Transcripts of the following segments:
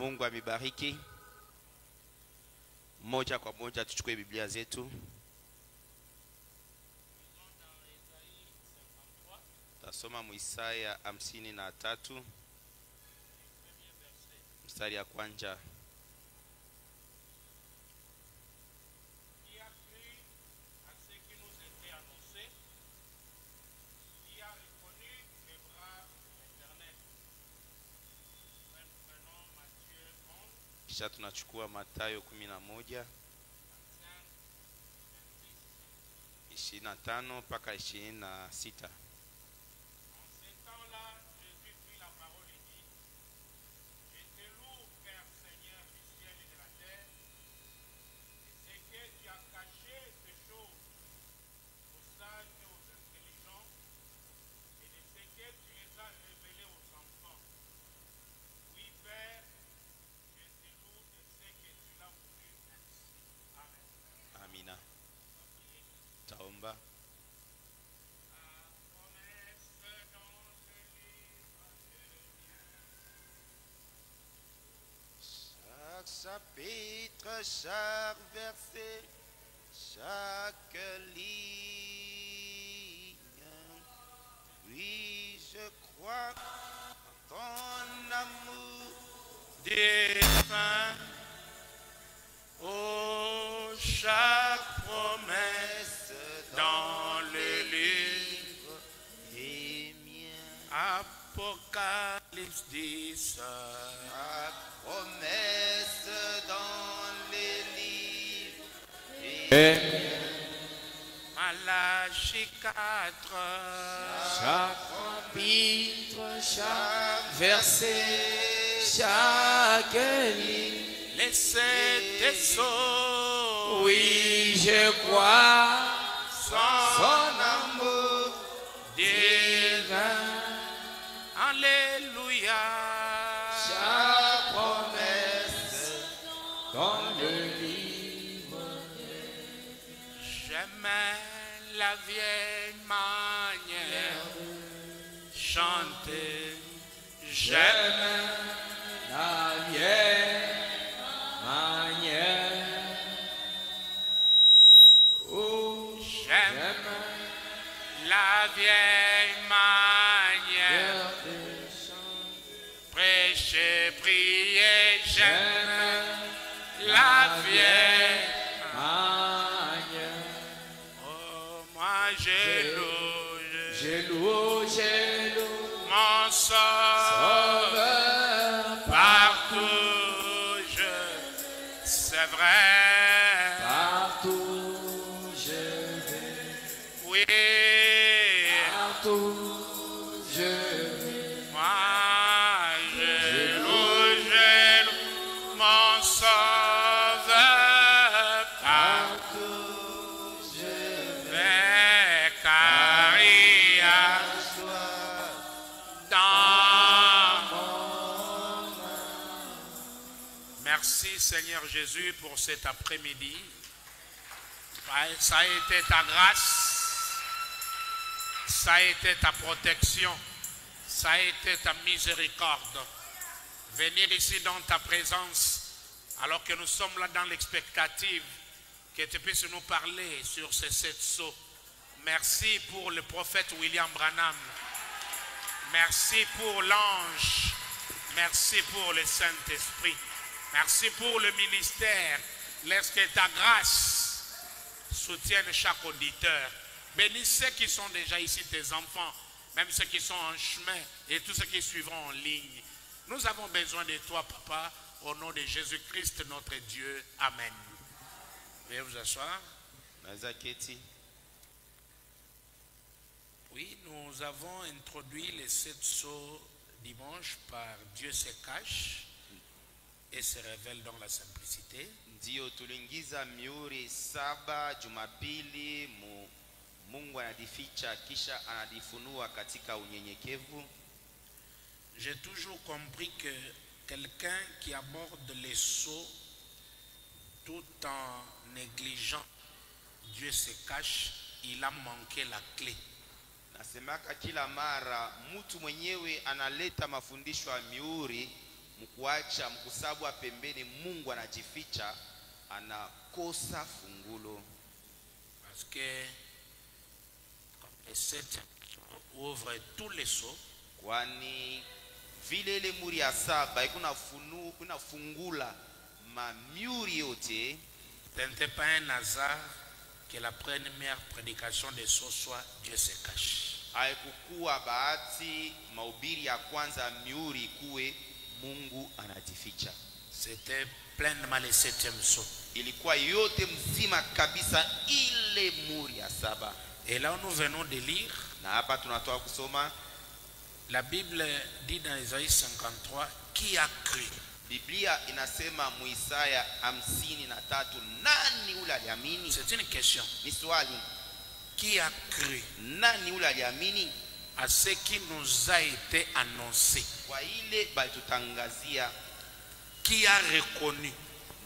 Mungu amebariki. Moja kwa moja tuchukue Biblia zetu. Tasoma Isaya 53 mstari ya kwanza. Kisha tunachukua Mathayo 11 25 mpaka 26. Amina. Taomba. Chaque chapitre, chaque verset, chaque ligne. Oui, je crois en ton amour défunt. Oh, chaque promesse dans le livre est mien. Apocalypse 10. Chaque promesse dans les livres est mien. Malachie 4. Chaque chapitre, chaque verset, chaque ligne. Les sept sceaux, oui, je crois son amour divin. Alléluia. Chaque promesse dans le livre. J'aime la vieille manière chanter. J'aime la vieille manière. Oh, j'aime la vieille manière. Prêcher, prier, j'aime la vieille manière. Oh, moi je loue mon Sauveur partout, c'est vrai. Partout je vais. Oui. Partout je vais. Moi je loue mon Sauveur partout je vais, car il y a dans mon âme. Merci Seigneur Jésus pour cet après-midi. Ça a été ta grâce, ça a été ta protection, ça a été ta miséricorde. Venir ici dans ta présence, alors que nous sommes là dans l'expectative, que tu puisses nous parler sur ces 7 sceaux. Merci pour le prophète William Branham. Merci pour l'ange. Merci pour le Saint-Esprit. Merci pour le ministère. Laisse que ta grâce soutienne chaque auditeur. Bénis ceux qui sont déjà ici, tes enfants, même ceux qui sont en chemin et tous ceux qui suivront en ligne. Nous avons besoin de toi, Papa, au nom de Jésus-Christ, notre Dieu. Amen. Veuillez vous asseoir. Oui, nous avons introduit les 7 sceaux dimanche par Dieu se cache et se révèle dans la simplicité. Ndio tuliingiza miuri 7 Jumapili, Mungu anadificha kisha anadifunua katika unyenyekevu. J'ai toujours compris que quelqu'un qui aborde les sceaux tout en négligeant Dieu se cache, il a manqué la clé. Nasemaka kila mara mtu mwenyewe analeta mafundisho ya miuri, mkuacha mkusabu pembeni Mungu anajificha, anakosa fungulo. Parce que les 7 ouvrent tous les sceaux, Kwani vile ile muri ya 7 kuna fungula mamiuri yote. ce n'était pas un hasard que la première prédication des sceaux soit Dieu se cache. Haikukuwa bahati mahubiri ya kwanza miuri kuwe Mungu anajificha. C'était pleinement le 7e sceau. Ilikuwa yote mzima kabisa ile muri ya 7. Et là où nous venons de lire, Na hapa tunatoa kusoma, la Bible dit dans Isaïe 53, qui a cru? Biblia inasema Muisaya 53, nani ule aliamini? C'est une question. Ni swali. Qui a cru Nani ule aliamini à ce qui nous a été annoncé? kwa ile balitutangazia? Qui a reconnu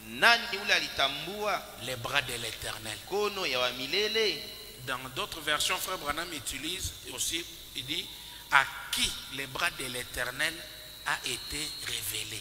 Nani ule alitambua les bras de l'Éternel? kono ya wa milele? Dans d'autres versions, Frère Branham utilise aussi, il dit, à qui les bras de l'Éternel a été révélé.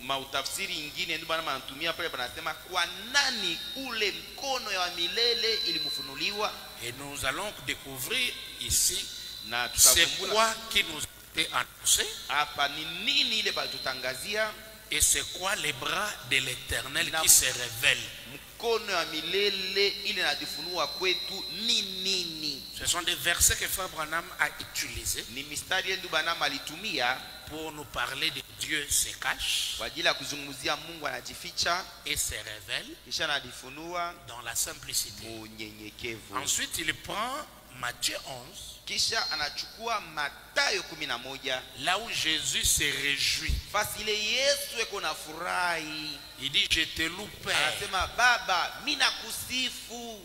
Mautafsiri ingine ndio bana anatumia pale, panasema kwa nani ule mkono ya wa milele ilimfunuliwa. Et nous allons découvrir ici Na c'est tutakumbula quoi qui nous a été annoncé hapa ni nini ile balitutangazia, et c'est quoi les bras de l'Éternel qui se révèlent. mkono ya milele ile inajifunua kwetu ni nini. Ce sont des versets que Frère Branham a utilisés Ni mistari ndio bana alitumia pour nous parler de Dieu se cache kwa ajili ya kuzungumzia Mungu anajificha et se révèle kisha anajifunua dans la simplicité. unyenyekevu. Ensuite, il prend Matthieu 11, Kisha anachukua Mathayo 11, là où Jésus se réjouit. fasi ile Yesu eko na furahi, Il dit, je te loue, Père. anasema Baba, mimi nakusifu.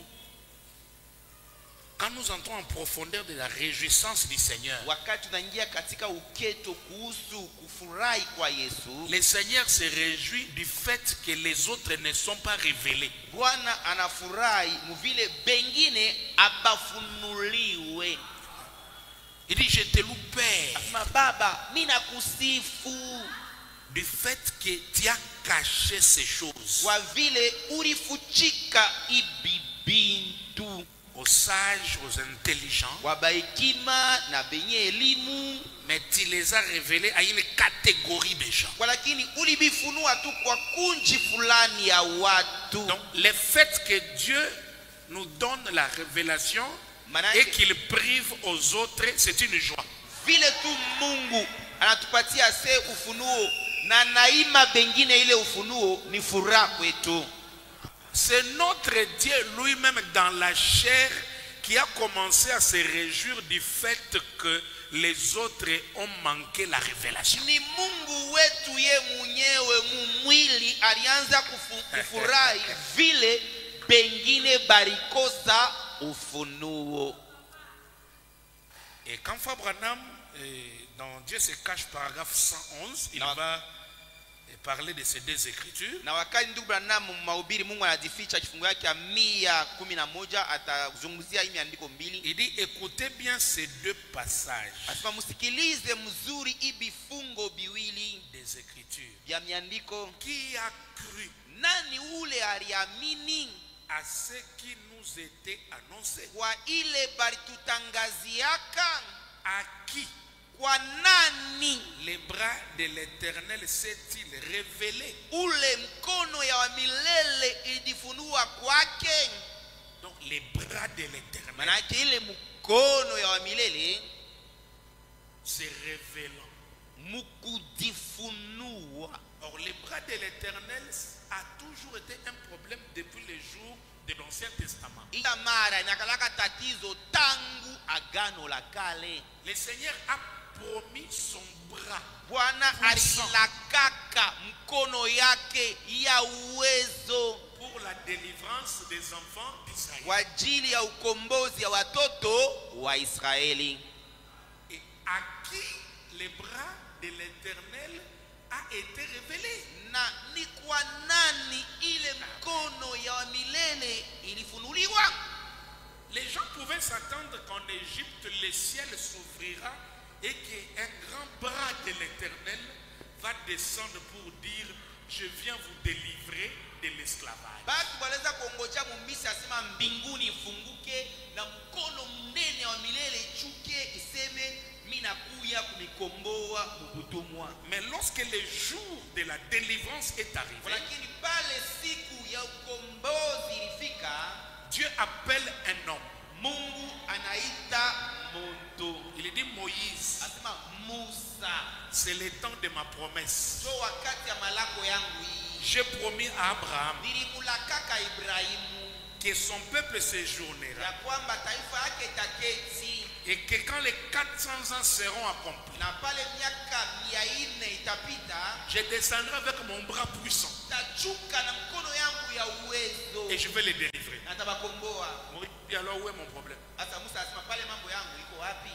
Quand nous entrons en profondeur de la réjouissance du Seigneur, Wakati tunaingia katika uketo kuhusu kufurahi kwa Yesu, le Seigneur se réjouit du fait que les autres ne sont pas révélés. Bwana anafurahi mvile bengine abafunuliwe. Il dit, je te loue, Père, Anasema Baba, mimi nakusifu du fait que tu as caché ces choses kwa vile ulifuchika ibibintu aux sages, aux intelligents, kwa bahekima na benye elimu, mais tu les as révélés à une catégorie de gens. kwa lakini ulibifunua tu kwa kunji fulani ya watu. Donc, le fait que Dieu nous donne la révélation et qu'il prive aux autres, c'est une joie. Vile tu Mungu anatupatia se ufunuo na naima bengine ile ufunuo ni furaha kwetu. C'est notre Dieu lui-même dans la chair qui a commencé à se réjouir du fait que les autres ont manqué la révélation. Ni Mungu wetu ye mwenyewe mwili alianza kufurahi vile bengine barikosa ufunuo. Et quand Frère Branham, dans Dieu se cache, paragraphe 111, il va parler de ces deux écritures. Na wakati ndugu Branham mahubiri Mungu anajificha kifungu yake ya 111 atazungumzia hii andiko mbili. Il dit, écoutez bien ces deux passages Asema msikilize mzuri ibifungo biwili des écritures. ya miandiko. Qui a cru Nani ule aliamini à ce qui nous était annoncé? kwa ile baritutangaziaka? À qui Kwa nani les bras de l'Éternel s'est-il révélé? ule mkono ya wa milele ijifunua kwake? Donc les bras de l'Éternel Manake ile mkono ya wa milele se révélant. mukujifunua. Or les bras de l'Éternel a toujours été un problème depuis les jours de l'Ancien Testament. Ila mara inakalaka tatizo tangu agano la kale. Le Seigneur a promis son bras Bwana alilakaka mkono yake ya uwezo pour la délivrance des enfants d'Israël. kwa ajili ya ukombozi ya watoto wa Israeli. Et à qui les bras de l'Éternel a été révélé? Na ni kwa nani ile mkono ya milele ilifunuliwa? Les gens pouvaient s'attendre qu'en Égypte, le ciel s'ouvrira et qu'un grand bras de l'Éternel va descendre pour dire je viens vous délivrer de l'esclavage. Batu waleza kuongoja mumbisi asema mbinguni ifunguke na mkono mnene wa milele chuke iseme mina kuya kumikomboa mubutumwa. Mais lorsque le jour de la délivrance est arrivé, Lakini pale siku ya ukombozi ilifika, Dieu appelle un homme. Mungu anaita muntu. Il dit Moïse, Asema Musa, c'est le temps de ma promesse. jo wakati ya malako yangu hii. J'ai promis à Abraham Nilimulakaka Ibrahimu que son peuple séjournera ya kwamba taifa yake itaketi, et que quand les 400 ans seront accomplis, na pale miaka 400 itapita, je descendrai avec mon bras puissant tachuka na mkono yangu ya uwezo et je vais les délivrer. na tabakomboa. Moïse dit alors où est mon problème? Sasa Musa asema pale mambo yangu iko wapi?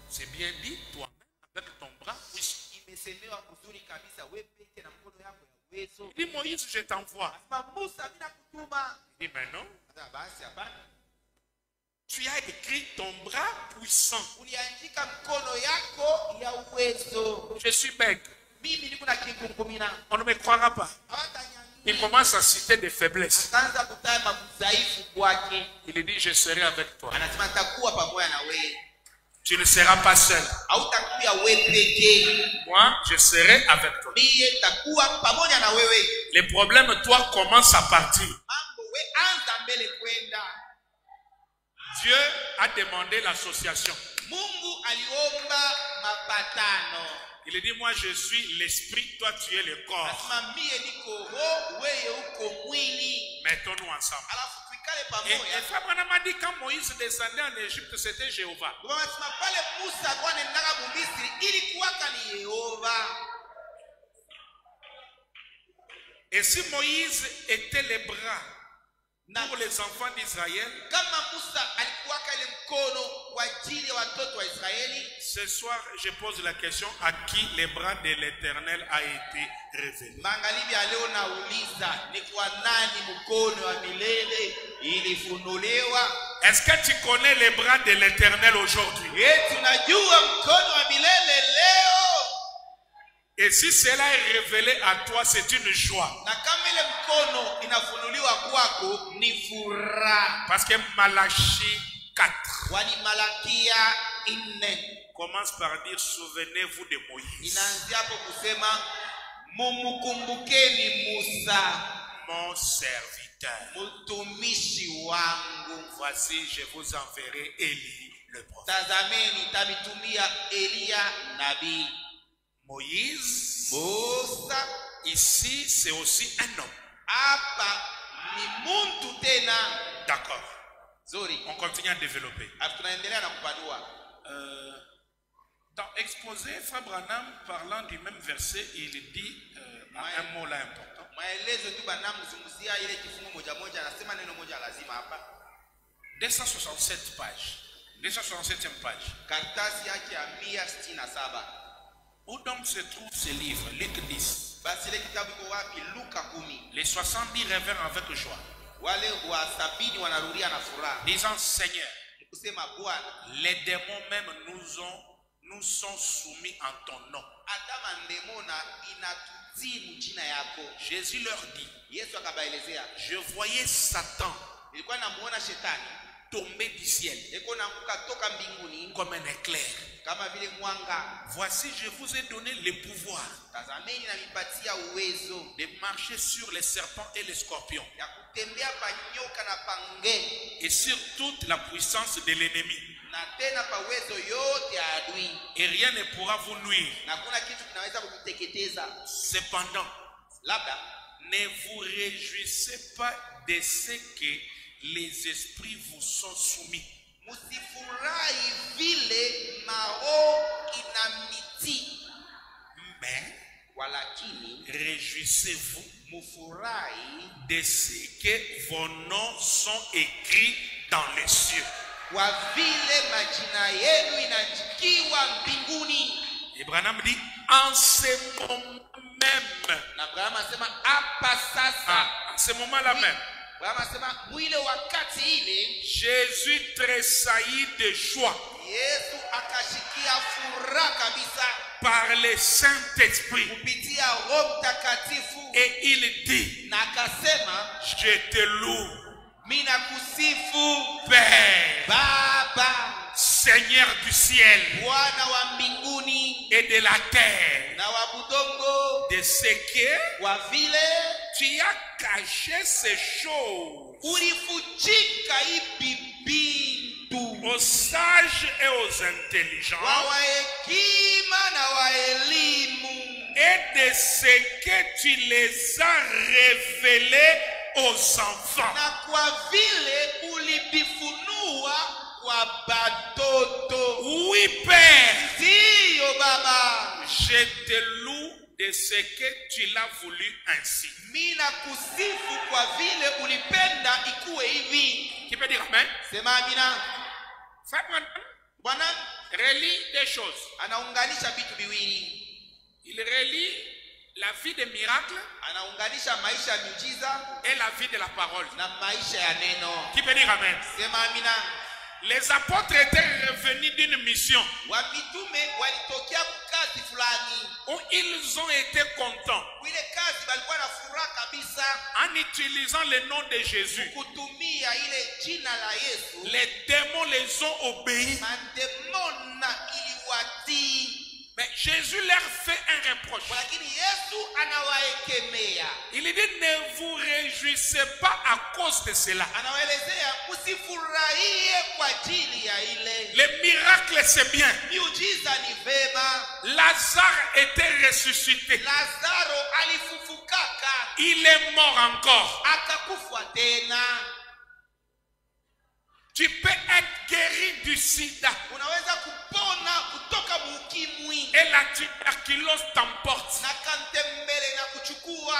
C'est bien dit, toi-même avec ton bras puissant. Imesemewa kuzuri kabisa, wewe peke na mkono yako ya uwezo. Il dit Moïse, je t'envoie. Asema Musa, mimi nakutuma. Il dit mais non, Sasa basi hapana. tu as écrit ton bras puissant. Uliandika mkono yako ya uwezo. Je suis bègue. Mimi niko na kingukumina. On ne me croira pas. Il commence à citer des faiblesses. Akaanza kutama mdhaifu kwake. Il dit je serai avec toi. Anasema takuwa pamoja na wewe. Tu ne seras pas seul. Hautakuwa wewe pekee. Moi, je serai avec toi. Mimi takuwa pamoja na wewe. Les problèmes, toi, commencent à partir. Mambo we anza mbele kwenda. Dieu a demandé l'association. Mungu aliomba mapatano. Il dit, moi, je suis l'esprit, toi, tu es le corps. Asema mie niko roho, wewe uko mwili. Mettons-nous ensemble. Alafu tukale Et pamoja. Abraham a dit, quand Moïse descendait en Égypte, c'était Jéhovah. Anasema pale Musa kwa nendaka Misri ilikuwa ni Yehova. Et si Moïse était les bras pour les enfants d'Israël, Kama Musa alikuwa ile mkono kwa ajili ya watoto wa Israeli, ce soir, je pose la question à qui les bras de l'Éternel a été révélé. magharibi ya leo nauliza ni kwa nani mkono wa milele ilifunuliwa? Est-ce que tu connais les bras de l'Éternel aujourd'hui? Tunajua mkono wa milele leo. Et si cela est révélé à toi, c'est une joie. Na kama ile mkono inafunuliwa kwako ni furaha. Parce que Malachie 4 Wani Malakia 4 commence par dire, souvenez-vous de Moïse, inaanzia hapo kusema mumukumbukeni Musa, mon serviteur. mtumishi wangu. Voici, je vous enverrai Élie, le prophète. Tazameni tamitumia Elia nabii. Moïse, Musa ici, c'est aussi un homme. hapa ni muntu tena. D'accord. Zuri. On continue à développer. Tunaendelea na kupanua. Dans Exposé, Frère Branham, parlant du même verset, il dit un mot là important. Maelezo tu banamzunguzia ile kifungu moja moja, anasema neno moja lazima hapa. 267 pages. 267e page. Karatasi yake ya 167. Où donc se trouve ce livre? Luc 10. Basi ile kitabu iko wapi? Luka 10. Les 70 révèrent avec joie, Wale wa 70 wanarudia na furaha. disant Seigneur, Kusema Bwana, les démons même nous sont soumis en ton nom. Adama ndemona inatutii mjina yako. Jésus leur dit, Yesu akabaelezea, je voyais Satan nilikuwa namuona shetani tomber du ciel eko naanguka toka mbinguni comme un éclair. kama vile mwanga. Voici, je vous ai donné le pouvoir Tazameni na mipatia uwezo de marcher sur les serpents et les scorpions ya kutembea pa nyoka na pange et sur toute la puissance de l'ennemi. na tena pa uwezo yote ya adui, Et rien ne pourra vous nuire. na kuna kitu kinaweza kukuteketeza. Cependant, Labda ne vous réjouissez pas de ce que les esprits vous sont soumis, musifurahi vile maro inamiti, mais walakini réjouissez-vous mufurahi de ce que vos noms sont écrits dans les cieux. kwa vile majina yenu inaandikiwa mbinguni. Abraham dit, en ce moment même, Na Abrahamu asema hapa sasa. en ce moment-là même, Abrahamu asema mwile wakati ile Jésus tressaillit de joie. Yesu akashikia furaha kabisa. par le Saint-Esprit. kupitia Roho Mtakatifu, Et il dit, na akasema, je te loue, mimi nakusifu Père, Baba, Seigneur du ciel Bwana wa mbinguni et de la terre, na wa budongo, de ce que kwa vile tu as caché ces choses ulifuchika hivi bintu aux sages et aux intelligents, wa hekima na wa elimu, et de ce que tu les as révélés aux enfants. na kwa vile ulivifunua kwa batoto. Oui, Père, Ndiyo Baba, je te loue de ce que tu l'as voulu ainsi. mimi nakusifu kwa vile ulipenda ikuwe hivi. Qui peut dire Amen? Sema amina. Bwana Relie des choses. anaunganisha vitu viwili, Il relie la vie des miracles anaunganisha maisha ya miujiza et la vie de la parole. na maisha ya neno. Qui peut dire Amen? Sema amina. Les apôtres étaient revenus d'une mission Wamitume walitokea kazi fulani, où ils ont été contents ile kazi balikuwa na furaha kabisa en utilisant le nom de Jésus. kutumia ile jina la Yesu. Les démons les ont obéis. Mandemona iliwatii, Mais Jésus leur fait un reproche. lakini Yesu anawaekemea, Il dit, ne vous réjouissez pas à cause de cela. anawaelezea usifurahie kwa ajili ya ile Les miracles, c'est bien. miujiza. Ni vema. Lazare était ressuscité. Lazaro alifufukaka, Il est mort encore. akakufa tena. Tu peux être guéri du sida Unaweza kupona kutoka muukimwi et la tuberculose t'emporte. na kantembele na kuchukua.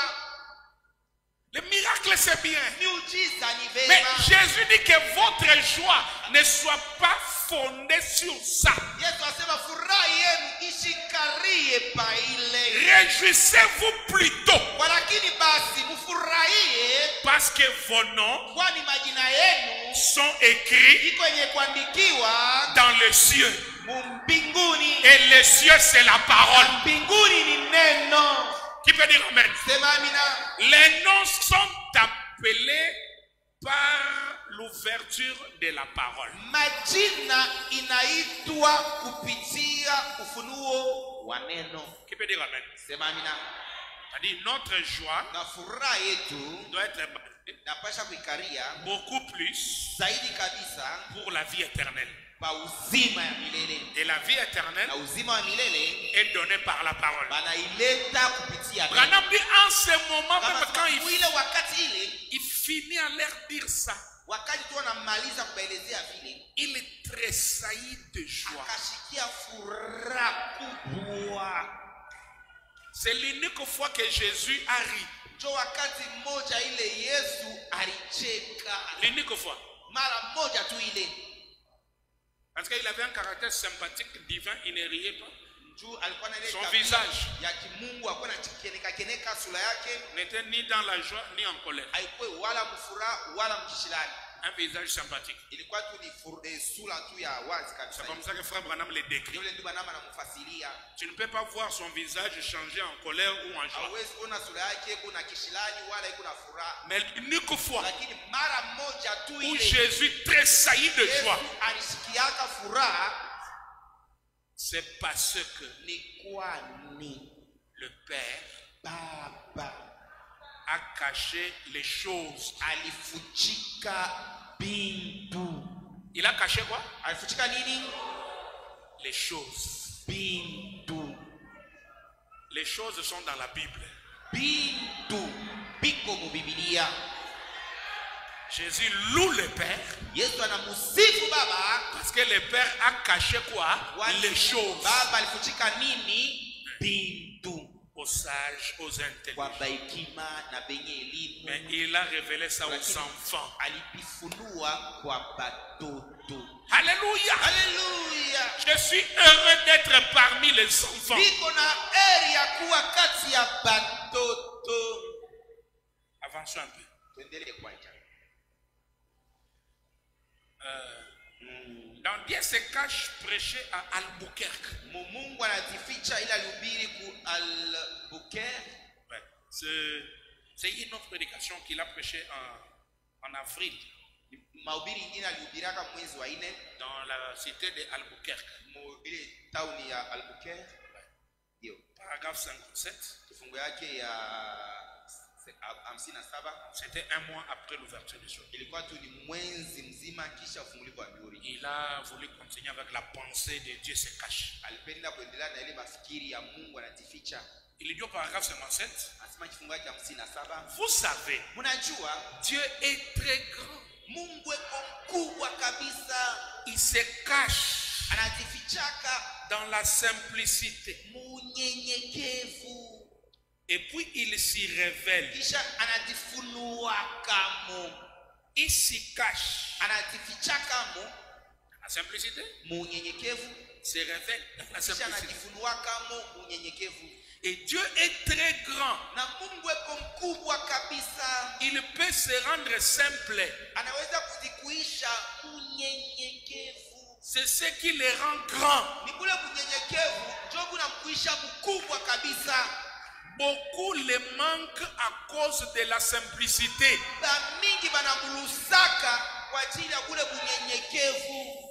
Le miracle, c'est bien. Miujiza ni Mais vema. Jésus dit que votre joie ne soit pas fondée sur ça. Yesu asema furaha yenu ishikarie pa ile. Réjouissez-vous plutôt Walakini basi mufurahie, parce que vos noms kwani majina yenu sont écrits iko yenye kuandikiwa dans les cieux. mbinguni. Et les cieux, c'est la parole. Mbinguni ni neno. Qui peut dire Amen? Sema amina. Les noms sont appelés par l'ouverture de la parole. Majina inaitwa kupitia ufunuo wa neno. Qui peut dire Amen? Sema amina. C'est-à-dire notre joie Na furaha yetu doit être basée napasha kuikaria beaucoup plus zaidi kabisa pour la vie éternelle. pa uzima ya milele. Et la vie éternelle Na uzima wa milele est donnée par la parole. banaileta kupitia neno. Branham dit en ce moment, même Kama quand siku ile wakati ile il finit à leur dire ça, wakati tu anamaliza kubaelezea vile, il tressaillit de joie. akashikia furaha kubwa. C'est l'unique fois que Jésus a ri. Jo wakati mmoja ile Yesu alicheka, L'unique fois. mara moja tu ile. Parce qu'il avait un caractère sympathique, divin, il ne riait pas. Juu alikuwa na ile Son tabia visage ya kimungu, alikuwa anachikeneka keneka sura yake, n'était ni dans la joie ni en colère. haikuwa wala mfuraha wala mshishilani, Un visage sympathique. ilikuwa tu ni sura tu ya wazi kabisa. C'est comme ça que Frère Branham le décrit. Yule ndio banama anamfasiria. Tu ne peux pas voir son visage changer en colère ou en joie. Hawezi kuona sura yake kuna kishilani wala iko na furaha, Mais l'unique fois lakini mara moja tu où ile Jésus tressaillit de Yesu joie, alisikiaka furaha. c'est parce que Ni kwani le Père Baba a caché les choses. alifuchika bintu. Il a caché quoi? Alifuchika nini? Les choses. Bintu. Les choses sont dans la Bible. Bintu biko mu Biblia. Jésus loue le Père Yesu anamusifu Baba parce que le Père a caché quoi? Les choses Baba alifuchika nini? Bintu. aux sages, aux Kwa intelligents. baikima na benye elimu. Mais il a révélé ça aux enfants. Alipifunua kwa batoto. Alléluia! Haleluya. Je suis heureux d'être parmi les enfants. Biko na heri ya kuwa kati ya batoto. Avançons un peu. Tuendelee kwanza. Dans Dieu se cache prêcher à Albuquerque. Mungu anajificha ila alihubiri ku Albuquerque. Ouais. C'est une autre prédication qu'il a prêché en avril. Mahubiri ingine alihubiraka mwezi wa 4 dans la cité de Albuquerque. Ile town ya Albuquerque. Ndio. Paragraphe 57. Kifungu yake ya 57. C'était un mois après l'ouverture des choses. Ilikuwa tu ni mwezi mzima kisha ufungulivu wa mihuri. Il a voulu continuer avec la pensée de Dieu se cache. Alipenda kuendelea na ile mafikiri ya Mungu anajificha. Il dit au paragraphe 57. Anasema kifungu yake 57. Vous savez, mnajua Dieu est très grand. Mungu eko mkubwa kabisa. Il se cache anajifichaka dans la simplicité. Munyenyekevu. Et puis il s'y révèle. Kisha anajifunua kamo. Il s'y cache. Anajifichaka mo. La simplicité. Munyenyekevu. Se révèle dans la Kisha simplicité. anajifunua kamo munyenyekevu. Et Dieu est très grand. Na Mungu eko mkubwa kabisa. Il peut se rendre simple. Anaweza kujikuisha unyenyekevu. C'est ce qui le rend grand. Ni kule kunyenyekevu ndio kunamkuisha mkubwa kabisa. Beaucoup le manquent à cause de la simplicité. Mingi banamulusaka kwa ajili ya kule kunyenyekevu.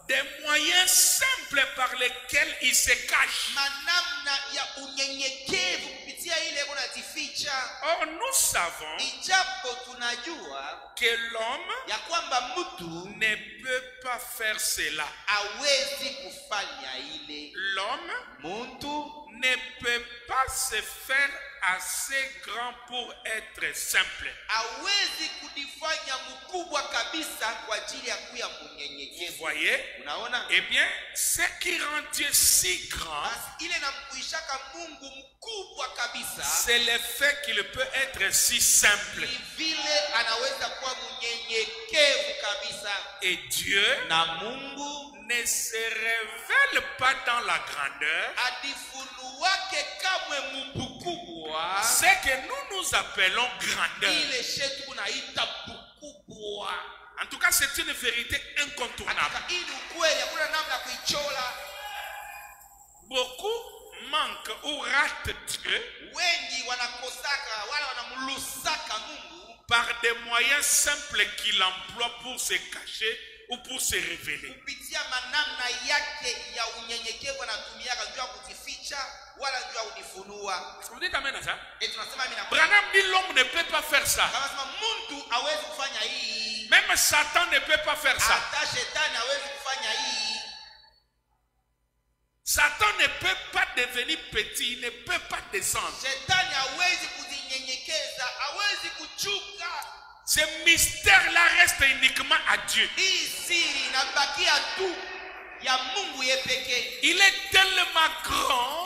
Des moyens simples par lesquels il se cache. Manamna ya unyenyekevu kupitia ile kunajificha. Or nous savons ijapo tunajua que l'homme ya kwamba mtu ne peut pas faire cela. Hawezi kufanya ile. L'homme mtu ne peut pas se faire assez grand pour être simple. Hawezi kujifanya mkubwa kabisa kwa ajili ya kuwa mnyenyekevu. Vous voyez? Unaona? Eh bien, ce qui rend Dieu si grand, ile namkuishaka Mungu mkubwa kabisa, c'est le fait qu'il peut être si simple. Vile anaweza kuwa mnyenyekevu kabisa. Et Dieu na Mungu ne se révèle pas dans la grandeur. Adifunuwake kamwe mkubwa. Ce que nous appelons grandeur. Ile shetu kunaita mkubwa. En tout cas, c'est une vérité incontournable. Beaucoup manquent ou ratent Dieu par des moyens simples qu'il emploie pour se cacher ou pour se révéler. Vous dites amen à ça? Branham dit l'homme ne peut pas faire ça. Même Satan ne peut pas faire ça. Satan ne peut pas devenir petit, il ne peut pas descendre. Ce mystère-là reste uniquement à Dieu. Il est tellement grand,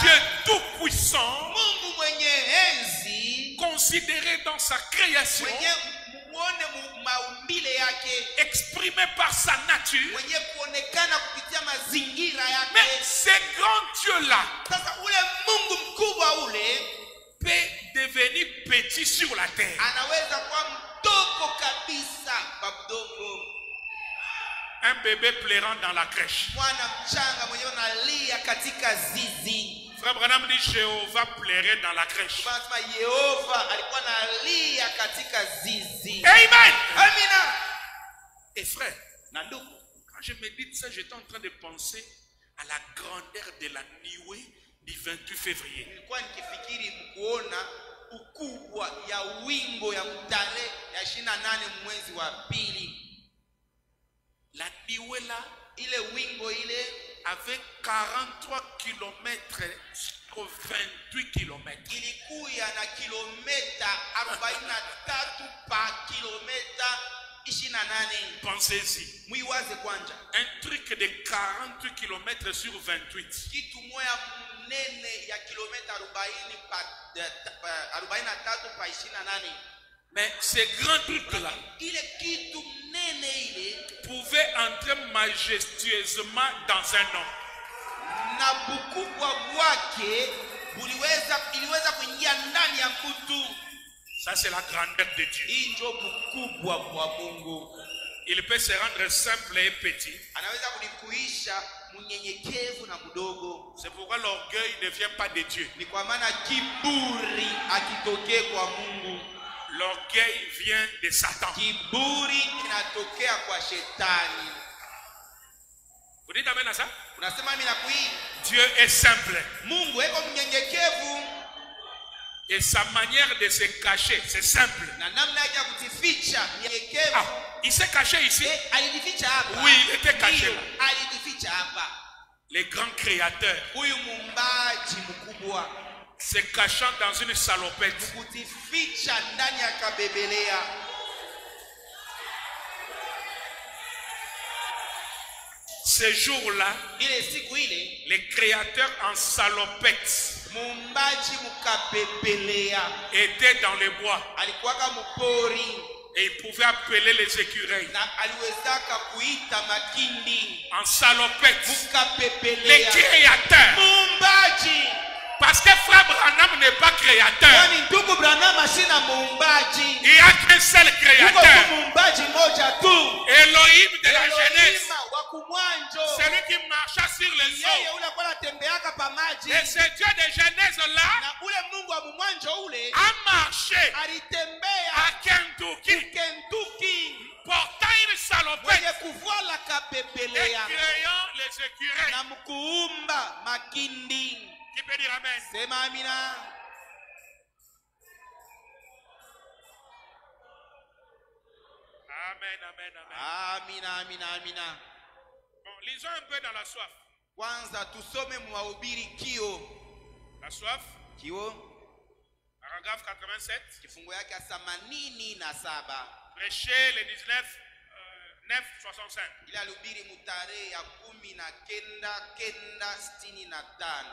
Dieu tout-puissant, considéré dans sa création, exprimé par sa nature. Mais ce grand Dieu-là peut devenir petit sur la terre. Un bébé pleurant dans la crèche. Frère Branham dit Jéhovah pleurait dans la crèche. Amen. Et frère, quand je médite ça, j'étais en train de penser à la grandeur de la nuée du 28 février. La nuée là, avait 43 km sur 28 km. Pensez-y. Un truc de 48 km sur 28. Mais ces grands trucs-là pouvaient entrer majestueusement dans un homme. Ça, c'est la grandeur de Dieu. il peut se rendre simple et petit. anaweza kunikuisha mnyenyekevu na mdogo. C'est pourquoi l'orgueil ne vient pas de Dieu. Ni kwa maana kiburi akitokee kwa Mungu. L'orgueil vient de Satan. Kiburi kinatokea kwa shetani. Vous dites amen à ça? Unasema mimi nakuii. Dieu est simple. Mungu eko mnyenyekevu. Et sa manière de se cacher, c'est simple. Na namna yake ya kujificha mnyenyekevu. Ah, il s'est caché ici. Alijificha hapa. Oui, il était caché là. Alijificha hapa. Les grands créateurs Huyu muumbaji mkubwa se cachant dans une salopette. kujificha ndani ya kabebelea. Ce jour-là, Ile siku ile les créateurs en salopette muumbaji mkabebelea étaient dans les bois alikuwaka mpori et ils pouvaient appeler les écureuils. na aliwezaka kuita makindi. En salopette, les Mkabebelea créateurs. muumbaji. Parce que Frère Branham n'est pas créateur. Kwani ndugu Branham asina muumbaji. Il n'y a qu'un seul Yuko tu créateur. muumbaji moja tu. Elohim de la jeunesse. Elohima wa kumwanjo. Celui qui marcha sur les Yeye eaux. ule kwa anatembeaka pa maji. Et ce Dieu de jeunesse là Na ule Mungu wa mwanjo ule a marché alitembea à Kentucky Kentucky portant une salopette mwenye kuvala et kabebelea créant les écureuils. na mkuumba makindi. Qui peut dire amen? Sema amina. Amen, amen, amen. Amina, amina, amina. Bon, lisons un peu dans la soif. Kwanza tusome mwahubiri kio. La soif, Kio paragraphe 87. kifungo yake ya 87. Prêché le 19, 965. Ile alihubiri mutarehe ya 1965.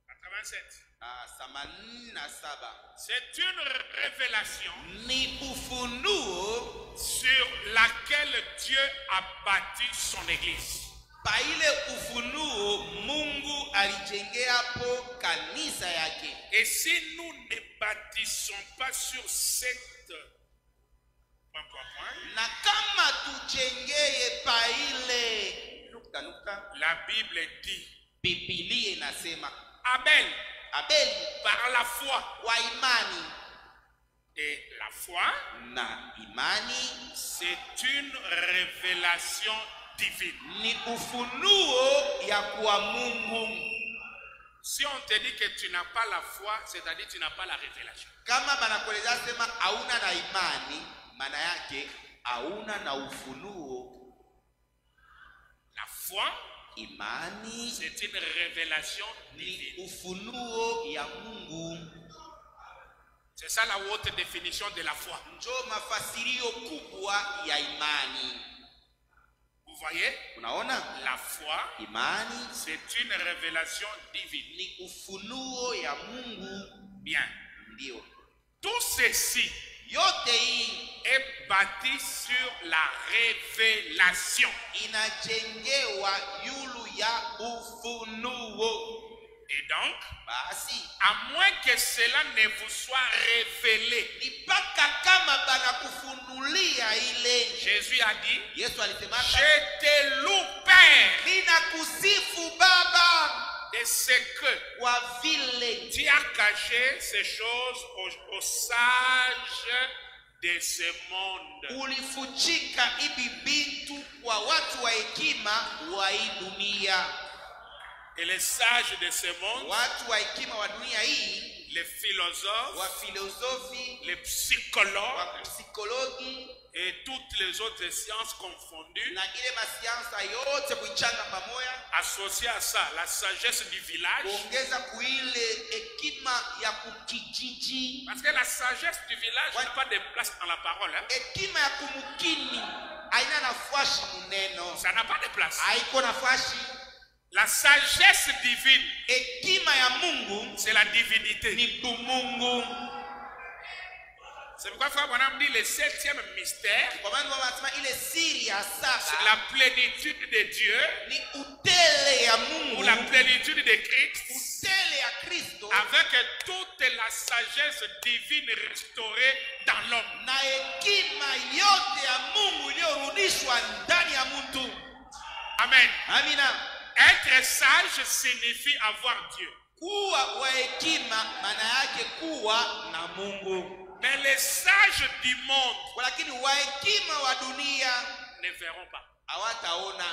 87. 87. C'est une révélation Ni ufunuo sur laquelle Dieu a bâti son église. pa ile ufunuo Mungu alijengeapo kanisa yake. Et si nous ne bâtissons pas sur cette point, Na kama tujengeye pa ile nukta, la Bible dit Biblia inasema Abel Abeli par la foi. wa imani, Et la foi, na imani c'est une révélation divine. ni ufunuo ya kwa Mungu. Si on te dit que tu n'as pas la foi, c'est-à-dire que tu n'as pas la révélation. Kama banakueleza sema hauna na imani, maana yake hauna na ufunuo. La foi, Imani c'est une révélation ni divine. ufunuo ya Mungu. C'est ça la haute définition de la foi. Njo mafasirio kubwa ya imani. Vous voyez? Unaona? La foi, Imani c'est une révélation divine. ni ufunuo ya Mungu. Bien. Ndio. Tout ceci Yote hii est bâti sur la révélation. inajengewa yulu ya ufunuo. Et donc, Basi à moins que cela ne vous soit révélé, ni mpaka kama banakufunulia ile. Jésus a dit, Yesu alisema je te loue, Père, ninakusifu Baba de ce que kwa vile tu as caché ces choses aux sages de ce monde. ulifuchika hivi vitu kwa watu wa hekima wa hii dunia. Et les sages de ce monde, Watu wa hekima wa dunia hii, les philosophes, wa filosofi, les psychologues wa psikologi et toutes les autres sciences confondues, na ile masiansa yote kuichanga pamoja, associées à ça, la sagesse du village. kuongeza kuile hekima ya kukijiji. Parce que la sagesse du village n'a pas de place dans la parole. Hein? Hekima ya kumukini haina nafasi muneno, Ça n'a pas de place. haiko nafasi. La sagesse divine, Hekima ya Mungu c'est la divinité. ni bumungu. C'est pourquoi Frère Branham dit le 7e mystère, Kwa maana wanasema ile siri ya c'est saba la plénitude de Dieu ni utele ya ou Mungu, la plénitude de Christ utele ya Kristo avec toute la sagesse divine restaurée dans l'homme. na hekima yote ya Mungu iliyorudishwa ndani ya mtu. Amen. Amina. Être sage signifie avoir Dieu. Kuwa wa hekima maana yake kuwa na Mungu. Mais les sages du monde Lakini wa hekima wa dunia ne verront pas. hawataona.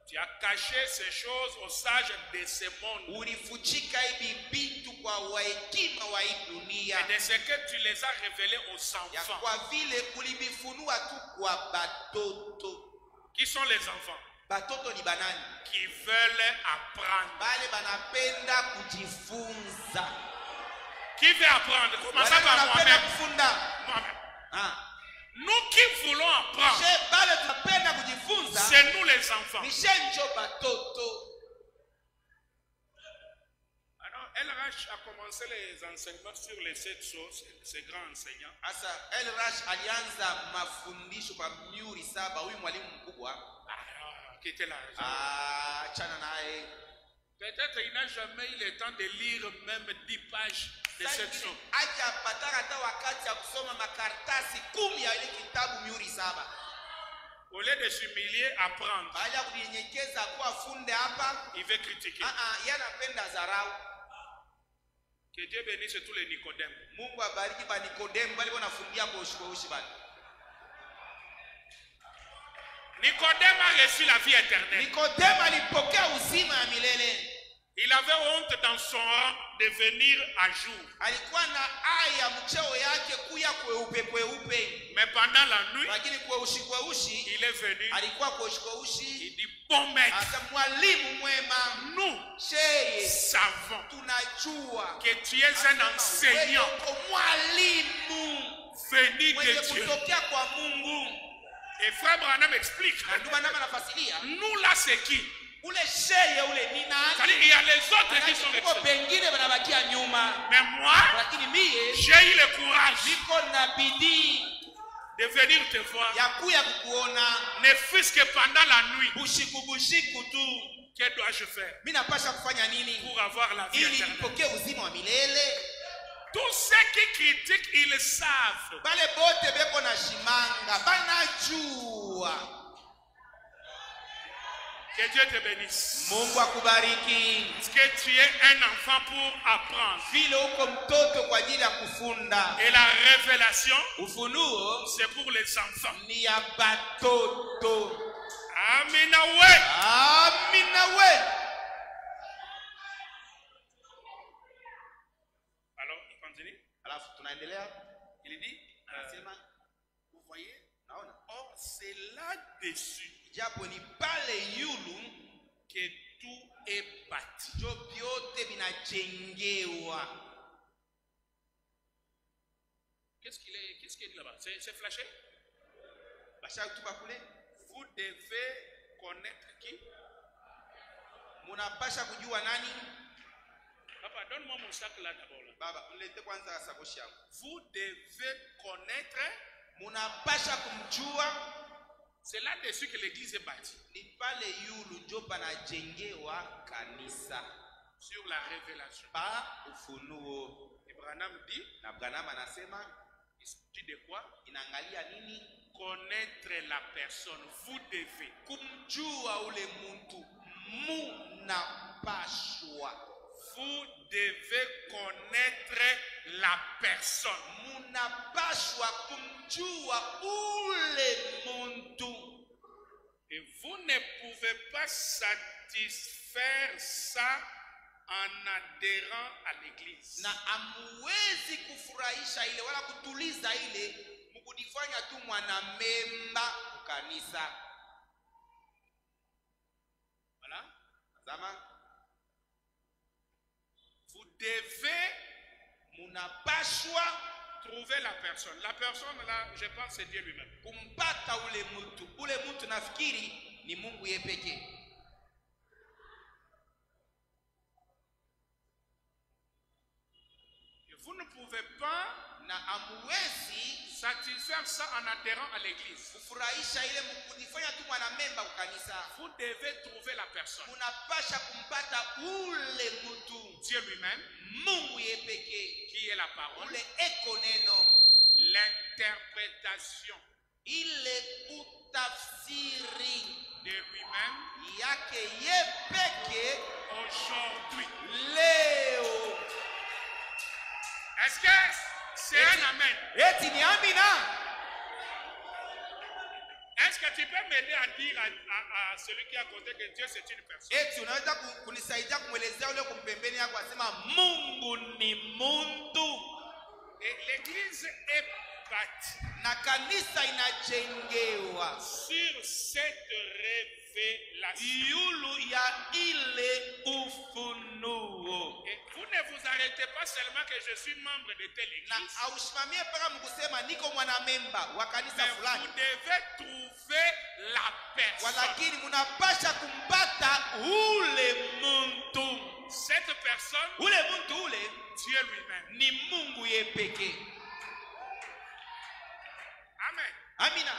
Tu as caché ces choses aux sages de ce monde. Ulifuchika hivi vitu kwa wa hekima wa hii dunia. Et de ce que tu les as révélés aux Ya enfants. kwa vile ulivifunua tu kwa batoto. Qui sont les enfants? Batoto ni banani? Qui veulent apprendre. Bale banapenda kujifunza. Qui veut apprendre? Comment ça Bale va banapenda moi-même? kufunda. Moi-même. Ah. Nous qui voulons apprendre, Je bale tunapenda kujifunza. c'est nous les enfants. Ni shenjo batoto. Alors, LRH a commencé les enseignements sur les 7 choses, ces grands enseignants. Asa Elrash alianza mafundisho kwa miuri 7. Huyu mwalimu mkubwa Qui était là. achana naye. Peut-être il n'a jamais eu le temps de lire même 10 pages de cette somme. Acha pataka hata wakati ya kusoma makaratasi 10 ya ile kitabu miuri 7. Au lieu de s'humilier, apprendre, Baada ya kunyenyekeza kuwa funde hapa, il veut critiquer. yeye anapenda dharau. Que Dieu bénisse tous les Nicodèmes. Mungu abariki ba Nikodemu bali wanafundia kwa ushi bali. Nicodème a reçu la vie éternelle. Nikodemu alipokea uzima ya milele. Il avait honte dans son rang de venir à jour. Alikuwa na aya mcheo yake kuya kweupe. Mais pendant la nuit, Lakini kweushi il est venu. alikuwa kweushi. Il dit, bon maître, Asa mwalimu mwema, nous sheye savons tunajua que tu es un enseignant wewe mwalimu venu mwenye de Dieu. kutokea kwa Mungu. Et frère Branham explique, Na ndio maana nafasiria nous là c'est qui? ule sheye ule ni C'est-à-dire, nani? il y a les autres qui sont Kwa restés. pengine wanabakia nyuma. Mais moi, Lakini mie j'ai eu le courage niko na bidii de venir te voir. ya kuya kukuona Ne fût-ce que pendant la nuit. bushiku tu. Que dois-je faire Mimi napasha kufanya nini pour avoir la vie ili éternelle? nipokee uzima wa milele? Tous ceux qui critiquent, ils savent. Bale bote beko na shimanga banajua. Que Dieu te bénisse. Mungu akubariki. Parce que tu es un enfant pour apprendre. Vile uko mtoto kwa ajili ya kufunda. Et la révélation, Ufunuo c'est pour les enfants. ni ya batoto. Amina ouais. Amina we. Alors, il continue. Alafu tunaendelea. Il dit, Anasema vous voyez, naona or c'est là-dessus japo ni pale yulu que tout est bâti. njo vyote vinajengewa. Qu'est-ce qu'il est dit là-bas? C'est flashé? Basha tupa kule. Vous devez connaître qui? Munapasha kujua nani? Papa, donne-moi mon sac là d'abord. Là. Baba, mlete kwanza sakoshi yangu. Vous devez connaître. Munapasha kumjua. C'est là-dessus que l'église est bâtie. Ni pale yulu njo panajengewa kanisa. Sur la révélation. Pa ufunuo. Et Branham dit, Na Branham anasema il dit de quoi? inaangalia nini? Connaître la personne. Vous devez. Kumjua ule muntu. Munapashwa. Vous devez connaître la personne. Munapashwa kumjua ule muntu. Et vous ne pouvez pas satisfaire ça en adhérant à l'église. Na amuwezi kufurahisha ile wala kutuliza ile mukudifanya tu mwanamemba kukanisa. Voilà. Zama Vous devez munapashwa trouver la personne. La personne là, je pense c'est Dieu lui-même. kumpata ule mtu. Ule mtu nafikiri ni Mungu yeye pekee. Vous ne pouvez pas na amwezi satisfaire ça en adhérant à l'église. kufurahisha ile kujifanya tu mwanamemba kukanisa. Vous devez trouver la personne. Munapasha kumpata ule mtu, Dieu lui-même, Mungu yeye pekee, qui est la parole, ule eko neno, l'interprétation ile utafsiri de lui-même yake yeye pekee aujourd'hui. leo. Est-ce que c'est un amen? Eti ni amina. Est-ce que tu peux m'aider à dire à celui qui est à côté que Dieu c'est une personne? Eti unaweza kunisaidia kumwelezea ule kumpembeni yako asema Mungu ni muntu. Et l'église est bâtie Na kanisa inajengewa sur cette révélation. yulu ya ile ufunuo. Et vous ne vous arrêtez pas seulement que je suis membre de telle Na église, ausimamie mpaka mkusema niko mwanamemba wa kanisa mais fulani, vous devez trouver la personne. walakini munapasha kumpata ule muntu. Cette personne, Ule muntu ule Dieu lui-même. ni Mungu ye pekee. Amen. Amina.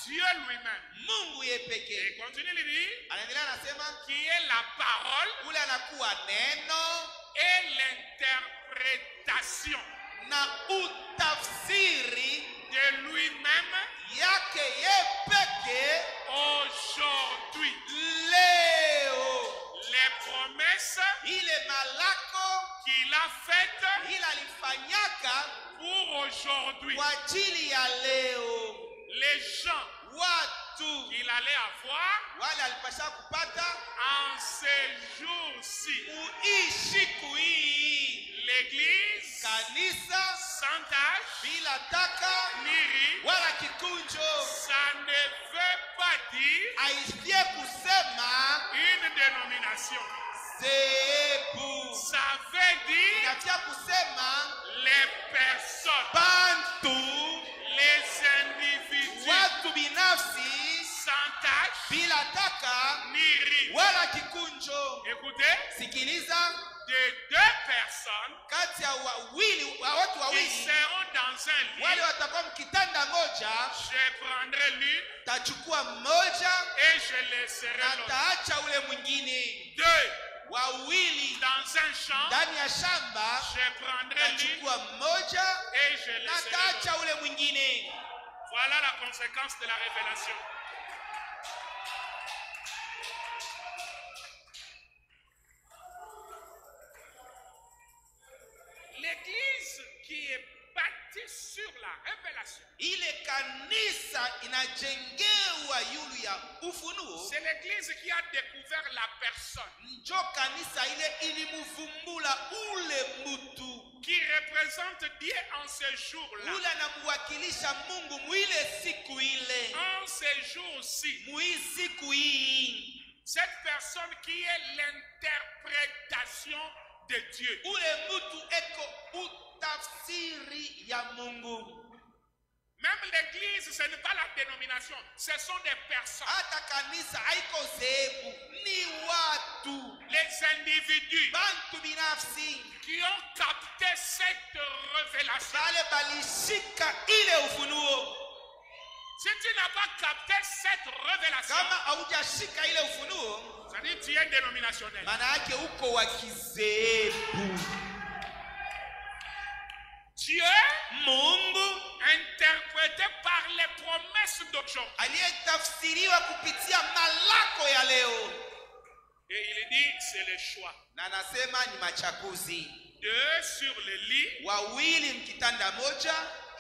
Dieu lui-même. Mungu ye pekee. Et continue de dire, Anaendelea anasema qui est la parole ule anakuwa neno et l'interprétation na utafsiri de lui-même yake ye pekee aujourd'hui. leo. Les promesses Ile malako qu'il a faites ile alifanyaka pour aujourd'hui. kwa ajili ya leo. Les gens Watu qu'il allait avoir wale alipasha kupata en ces jours-ci. uishiku hii, L'église kanisa sans tache bila taka ni ri, wala kikunjo, ça ne veut pas dire aishie kusema une dénomination. zebu, Ça veut dire inatia kusema les personnes, bantu, les individus watu binafsi sans tache bila taka ni ri. wala kikunjo. Écoutez, Sikiliza, de deux personnes kati ya wawili wa watu qui wawili seront dans un lit, wale watakuwa mkitanda moja, je prendrai l'une tachukua mmoja et je laisserai na l'autre. taacha ule mwingine. Deux Wawili dans un champ, ndani ya shamba, je prendrai l'une tachukua mmoja et je na laisserai l'autre. taacha ule mwingine. Voilà la conséquence de la révélation. L'église qui est bâtie sur la révélation, Ile kanisa inajengewa yulu ya ufunuo, c'est l'église qui a découvert la personne njo kanisa ile ilimuvumbula ule mtu qui représente Dieu en ce jour-là. ule anamuwakilisha Mungu mwile siku ile, En ce jour-ci, mwi siku hii. cette personne qui est l'interprétation de Dieu. Ule mtu eko utafsiri ya Mungu. Même l'église, ce n'est pas la dénomination, ce sont des personnes. Hata kanisa haiko zehebu, ni watu, Les individus bantu binafsi qui ont capté cette révélation. bale balishika ile ufunuo. Si tu n'as pas capté cette révélation, Kama haujashika ile ufunuo, ça dit tu es dénominationnel. maana yake uko wa kizehebu. Dieu, Mungu interprété par les promesses d'aujourd'hui. aliyetafsiriwa kupitia malako ya leo, Et il dit, c'est le choix. na anasema ni machaguzi. Deux sur le lit, Wawili mkitanda moja,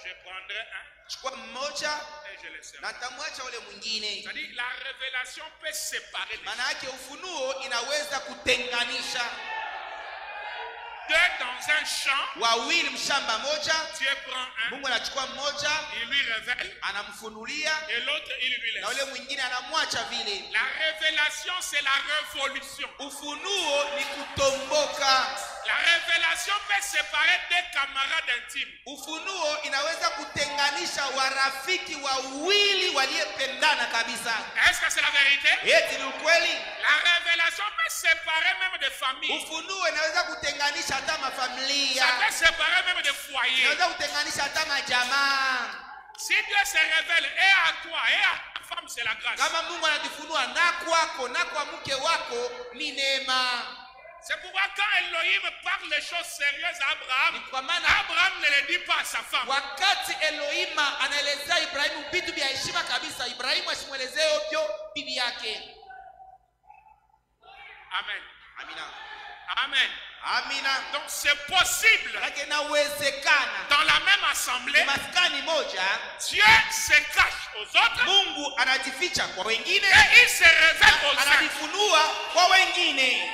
je prendrai un chukua mmoja et je laisserai. na tamwacha ule mwingine. C'est-à-dire la révélation peut séparer les Maana yake ufunuo inaweza kutenganisha. deux dans un champ. Wawili mshamba moja, Dieu prend un, Mungu anachukua mmoja, il lui révèle, anamfunulia et l'autre il lui na ule laisse. mwingine anamwacha vile. La révélation, c'est la révolution. Ufunuo ni kutomboka. La révélation Révélation peut séparer deux camarades intimes. Ufunuo inaweza kutenganisha warafiki wawili waliopendana kabisa. Est-ce que c'est la vérité? Eti ni ukweli? La révélation peut séparer même des familles. Ufunuo inaweza kutenganisha hata mafamilia. Ça peut séparer même des foyers. Inaweza kutenganisha hata majamaa. Si Dieu se révèle et à toi et à ta femme, c'est la grâce. Kama Mungu anajifunua na kwako na kwa mke wako ni neema. C'est pourquoi quand Elohim parle les choses sérieuses à Abraham, Abraham ne le dit pas à sa femme. Wakati Elohima anaelezea Ibrahimu vitu vya heshima kabisa, Ibrahimu asimwelezee ovyo bibi yake. Amen. Amina. Amen. Amina. Donc c'est possible. Dans la même assemblée, Dieu se cache aux autres. Mungu anajificha kwa wengine. Et il se révèle aux autres. Anajifunua kwa wengine.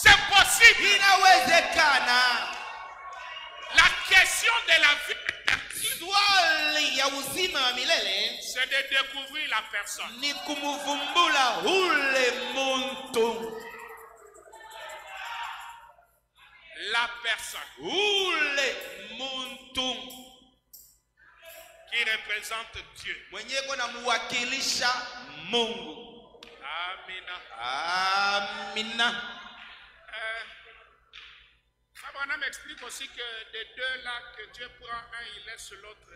C'est possible. Inawezekana. La question de la vie, swali ya uzima wa milele, c'est de découvrir la personne. Ni kumuvumbula ule muntu. La personne. Ule muntu. Qui représente Dieu. Mwenye kona muwakilisha Mungu. Amina. Amina. Abraham m'explique aussi que des deux là que Dieu prend un, il laisse l'autre.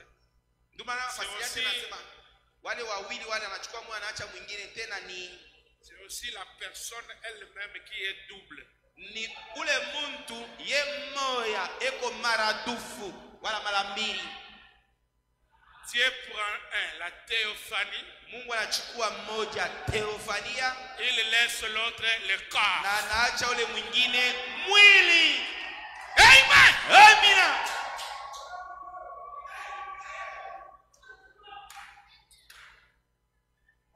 C'est aussi la personne elle-même qui est double. Ni ule muntu ye moya eko maradufu wala mara mbili. Dieu prend un, la théophanie. Mungu anachukua mmoja, theophania. Il laisse l'autre le corps. Na anaacha ule mwingine mwili. Amen. Amina.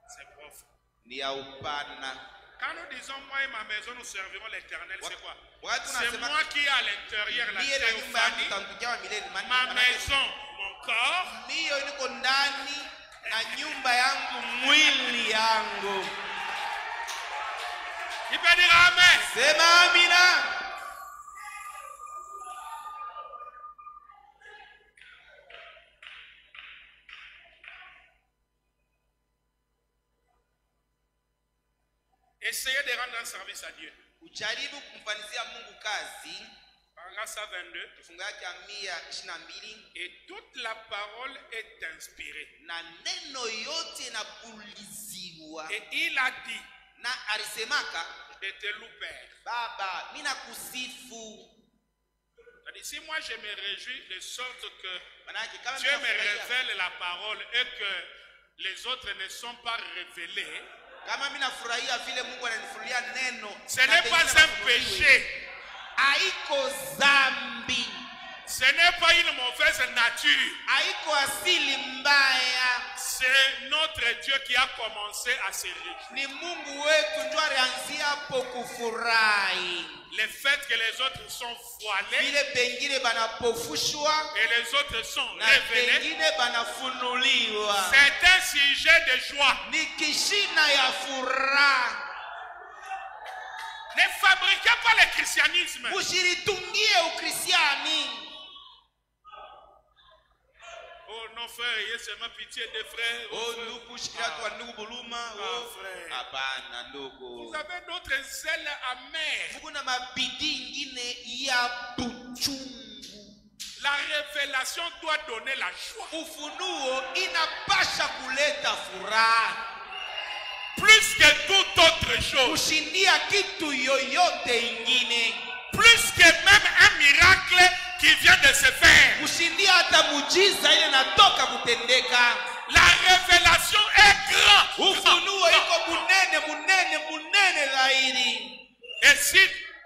C'est profond. Ni ya upana. Quand nous disons moi et ma maison nous servirons l'Éternel, c'est quoi? C'est moi qui ai à l'intérieur la théophanie, ma maison, mon corps. Niyo niko ndani na nyumba yangu, mwili yangu. Il peut dire amen. Sema amina. Essayez de rendre un service à Dieu. Ujaribu kumfanyia Mungu kazi. Paragraphe 122. Kifungu yake 122. Et toute la parole est inspirée. Na neno yote inapuliziwa. Et il a dit. Na alisemaka. Je te loue Père. Baba, mina kusifu. Si moi je me réjouis de sorte que Dieu me révèle la parole et que les autres ne sont pas révélés. Ce n'est pas un péché. Haiko zambi. Ce n'est pas une mauvaise nature. Haiko asili mbaya. C'est notre Dieu qui a commencé à se réjouir. Ni Mungu wetu ndio alianzia hapo kufurahi. Le fait que les autres sont voilés. Vile pengine banapofushwa. Et les autres sont révélés. Pengine banafunuliwa. C'est un sujet de joie. Ni kishina ya furaha. Ne fabriquez pas le christianisme. Usiritungie ukristiani. Oh non frère, il y a seulement pitié des frères. Oh ndugu, shikilia tu ndugu buluma. Oh frère. Hapana ndugu. Vous avez d'autres zèles amers. Kuna mabidi ingine ya buchungu. La révélation doit donner la joie. Ufunuo inapasha kuleta furaha. Plus que toute autre chose. Kushindia kitu yoyote ingine. Plus que même un miracle qui vient de se faire. Kushindia hata muujiza ile natoka kutendeka. La révélation est grande. Ufunuo iko munene zaidi. Et si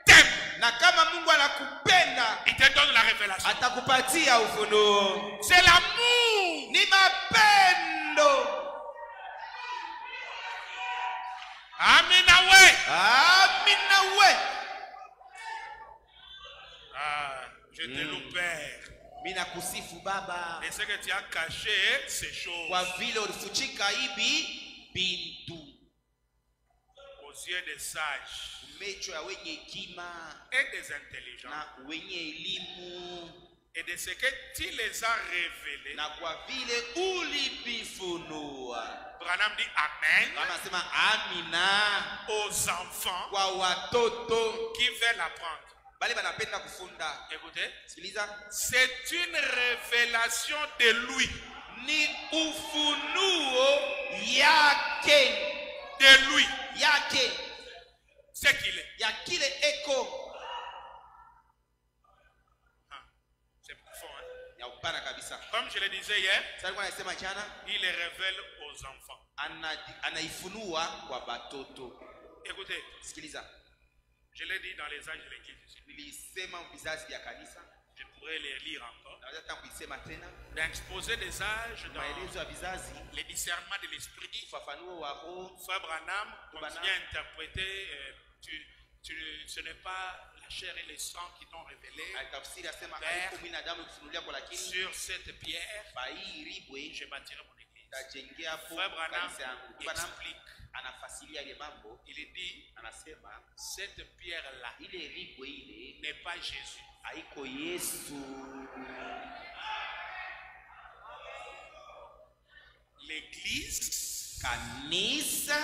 t'aimes, na kama Mungu anakupenda, il te donne la révélation. Atakupatia ufunuo. C'est l'amour. Ni mapendo. Amina we. Amina we. Ah, je te loue Père. Mina kusifu Baba. Et ce que tu as caché ces choses. Kwa vile ulifuchika hivi bintu. Aux yeux des sages macho ya wenye hekima et des intelligents, na wenye elimu, et de ce que tu les as révélés. na kwa vile ulivifunua. Branham dit Amen Anasema amina aux enfants kwa watoto qui veulent apprendre. bali banapenda kufunda. Écoutez, Sikiliza, c'est une révélation de lui. ni ufunuo yake, De lui. yake Ce qu'il est. ya kile eko Ah, c'est profond, hein? ya upana kabisa. Comme je le disais hier, Sasa alikuwa anasema jana, il les révèle aux enfants. anaifunua kwa batoto. Écoutez, Sikiliza, je l'ai dit dans les âges de l'Église ici. nilisema vizazi vya kanisa, Je pourrais les lire encore. naweza tena kuisema tena. D'exposer des âges dans Maelezo ya vizazi, les discernements de l'esprit. ufafanuo wa roho. Frère Branham continue à interpréter, ce n'est pas la chair et le sang qui t'ont révélé. Alitafsiri asema Père, haiko binadamu kufunulia kwa, lakini Sur cette pierre, kwa hii ribwe je bâtirai mon église. tajengea hapo Frère Branham kanisa yangu. Branham explique, anafasilia ile mambo, il dit, anasema cette pierre-là ile ribwe ile n'est pas Jésus. haiko Yesu. L'église Kanisa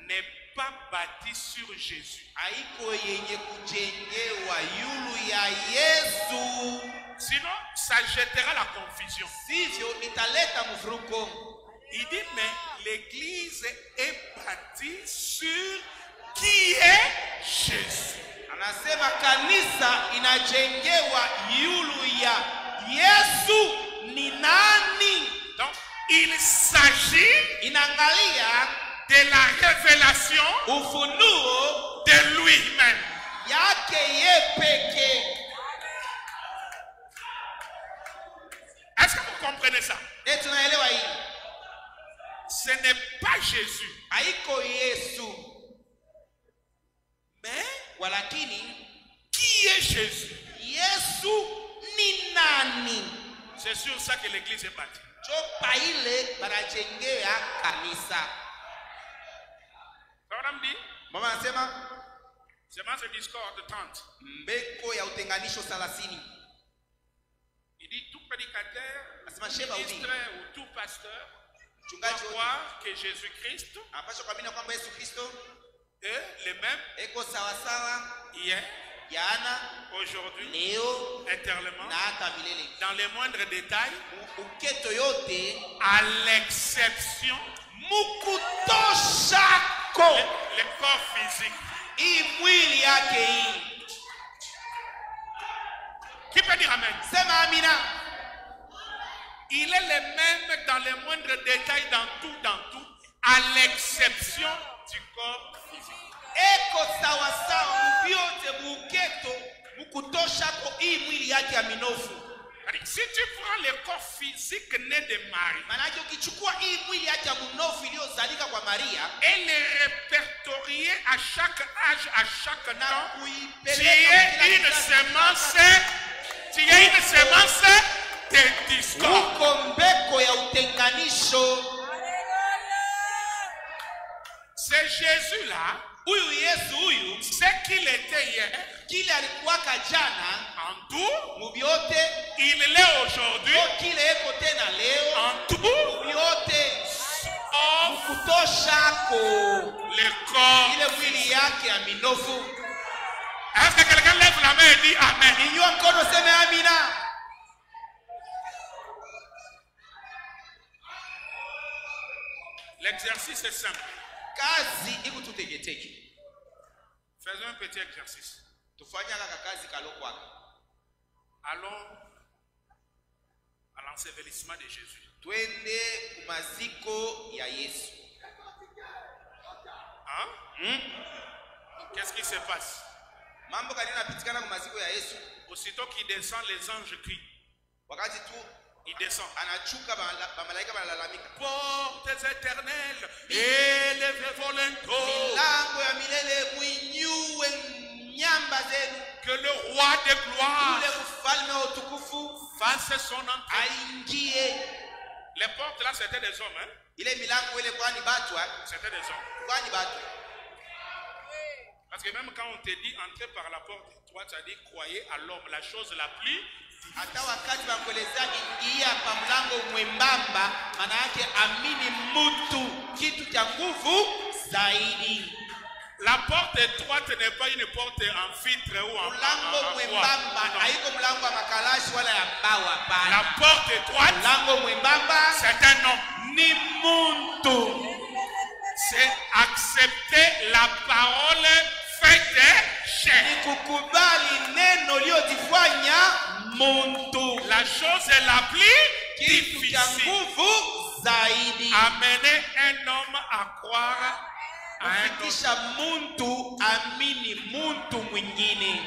n'est pas bâtie sur Jésus. haiko yenye kujengewa yulu ya Yesu, Sinon, ça jettera la confusion. sivyo italeta mvuruko. Il dit, mais l'église est bâtie sur qui est Jésus. Anasema kanisa inajengewa yulu ya Yesu ni nani? Donc, il s'agit Inaangalia de la révélation ufunuo de lui-même. yake ye peke. Est-ce que vous comprenez ça? Tunaelewa hii? Ce n'est pas Jésus. Haiko Yesu, Mais walakini qui est Jésus? Yesu ni nani? C'est sur ça que l'église est bâtie. Chopa ile banajengea kanisa. Abraham dit, Mama anasema c'est dans ce discours de Tente. mbeko ya utenganisho 30. Il dit, tout prédicateur, Anasema sheba ministre uvi, ou tout pasteur doit mchungaji wote croire que Jésus-Christ anapaswa kuamini kwamba Yesu Kristo est le même eko sawasawa hier, jana, aujourd'hui, leo éternellement, na hata milele. dans les moindres détails, Uketo yote à l'exception mukutoshako le corps physique. hii mwili yake hii. Qui peut dire Amen? Sema amina. Il est le même dans les moindres détails, dans tout, à l'exception du corps physique. Eko sawasawa mubyote muketo mukutoshako hii mwili yake ya minofu. Si tu prends le corps physique né de Marie Manake ukichukua hii mwili yake ya mnofu iliyozalika kwa Maria et les répertorier à chaque âge, à chaque na temps, tu kuipeleka es une semence de discorde. huko mbeko ya utenganisho. C'est Jésus-là, Huyu Yesu huyu ce qu'il était hier, kile alikuwaka jana en tout, mubyote, il l'est aujourd'hui, kile eko tena leo en tout, mubyote, sauf kutoshako le corps. ile mwili yake ya minofu. Est-ce que quelqu'un lève la main et dit Amen? Inyua mkono seme amina. L'exercice est simple. Kazi iko tutegeteke. Faisons un petit exercice. Tufanya kaka kazi kalokwaka. Allons à l'ensevelissement de Jésus. Twende kumaziko ya Yesu. Hein? Qu'est-ce qui se passe? Mambo gani yanapitikana kumaziko ya Yesu? Aussitôt qu'il descend, les anges crient. Wakati tu Il descend. anachuka malaika banalalamika. Portes éternelles, élevez vos linteaux. Milango ya milele muinyue nyamba zenu. Que le roi de gloire Ule mfalme wa utukufu fasse son entrée. aingie. Les portes là, c'était des hommes. Hein? Ile milango ile kwani batu, C'était des hommes. kwani batu. Parce que même quand on te dit entrer par la porte, toi tu as dit croyez à l'homme, la chose la plus. Hata wakati wakuelezea ingia pa mlango mwembamba, maana yake amini mtu, kitu cha nguvu zaidi. La porte étroite n'est pas une porte en filtre ou en Mlango mwembamba haiko mlango wa makalashi wala ya mbao, hapana. La porte étroite, Mlango mwembamba c'est un homme. ni muntu. C'est accepter la parole faite chair. Ni kukubali neno liojifanya muntu. La chose la plus Kitu cha difficile. nguvu zaidi. Amener un homme à croire à un autre. Kisha muntu amini muntu mwingine.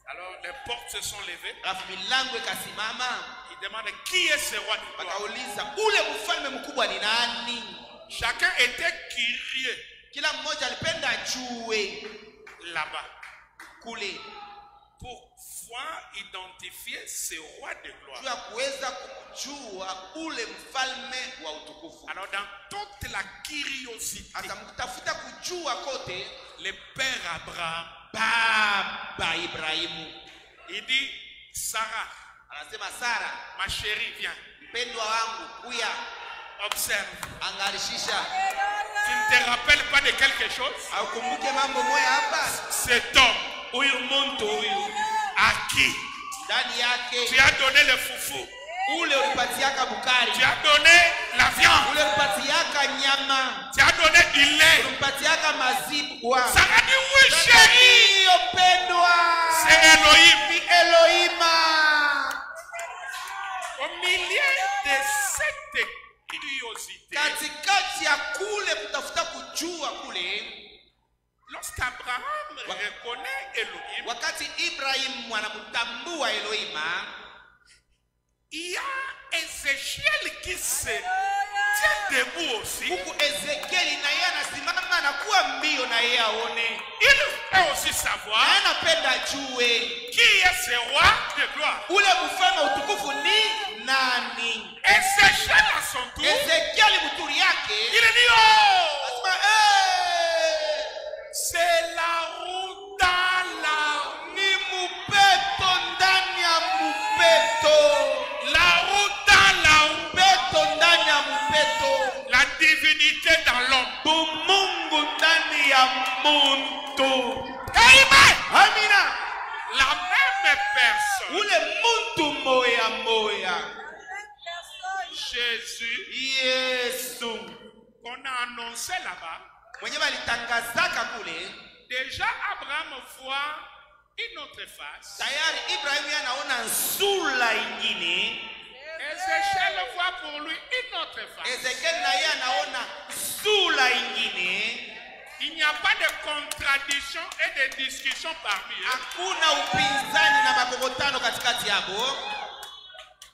Alors les portes se sont levées. Alafu milango ikasimama. Il demande qui est ce roi du gloire. Wakauliza ule mfalme mkubwa ni nani? Chacun était curieux Kila mmoja alipenda ajue là-bas kule, pour pouvoir identifier ce roi de gloire. juu ya kuweza kumjua ule mfalme wa utukufu. Alors dans toute la curiosité, Hata mkitafuta kujua kote, le père Abraham, baba Ibrahimu il dit Sarah, anasema, Sara ma chérie, viens, mpendwa wangu, kuya observe. angarishisha. Tu ne te rappelles pas de quelque chose? Aukumbuke mambo moja hapa. Cet homme Huyu muntu huyu à qui ndani tu yake as donné le foufou, ule ulipatiaka bukari, tu as donné la viande, ule ulipatiaka nyama, tu as donné du lait. ulipatiaka mazibwa. Sarah dit oui chérie, Hiyo pendwa c'est Elohim. ni Elohima. Au milieu de cette curiosité, Katikati ya kule kutafuta kujua kule, lorsqu'Abraham reconnaît Elohim, wakati Ibrahim anamtambua Elohima, il y a Ézéchiel qui se tient debout aussi. huku Ezekieli na yeye anasimama anakuwa mbio na yeye aone. Il veut aussi savoir Na anapenda ajue qui est ce roi de gloire. ule mfalme wa utukufu ni nani. Ézéchiel à son tour, Ezekieli muturi yake il dit oh, anasema, c'est la roue dans la ni mupeto ndani ya mupeto, la roue dans la roue, mupeto ndani ya mupeto, la divinité dans l'homme. bumungu ndani ya muntu. Amen. Amina. La même personne, Ule muntu moya moya, Jésus, Yesu qu'on a annoncé là-bas, mwenyewe alitangazaka kule. déjà Abraham voit une autre face. Tayari Ibrahimu anaona sura ingine, Ézéchiel voit pour lui une autre face. Ezekieli na yeye anaona sura ingine. Il n'y a pas de contradiction et de discussion parmi eux. Hakuna upinzani na makokotano katikati yabo.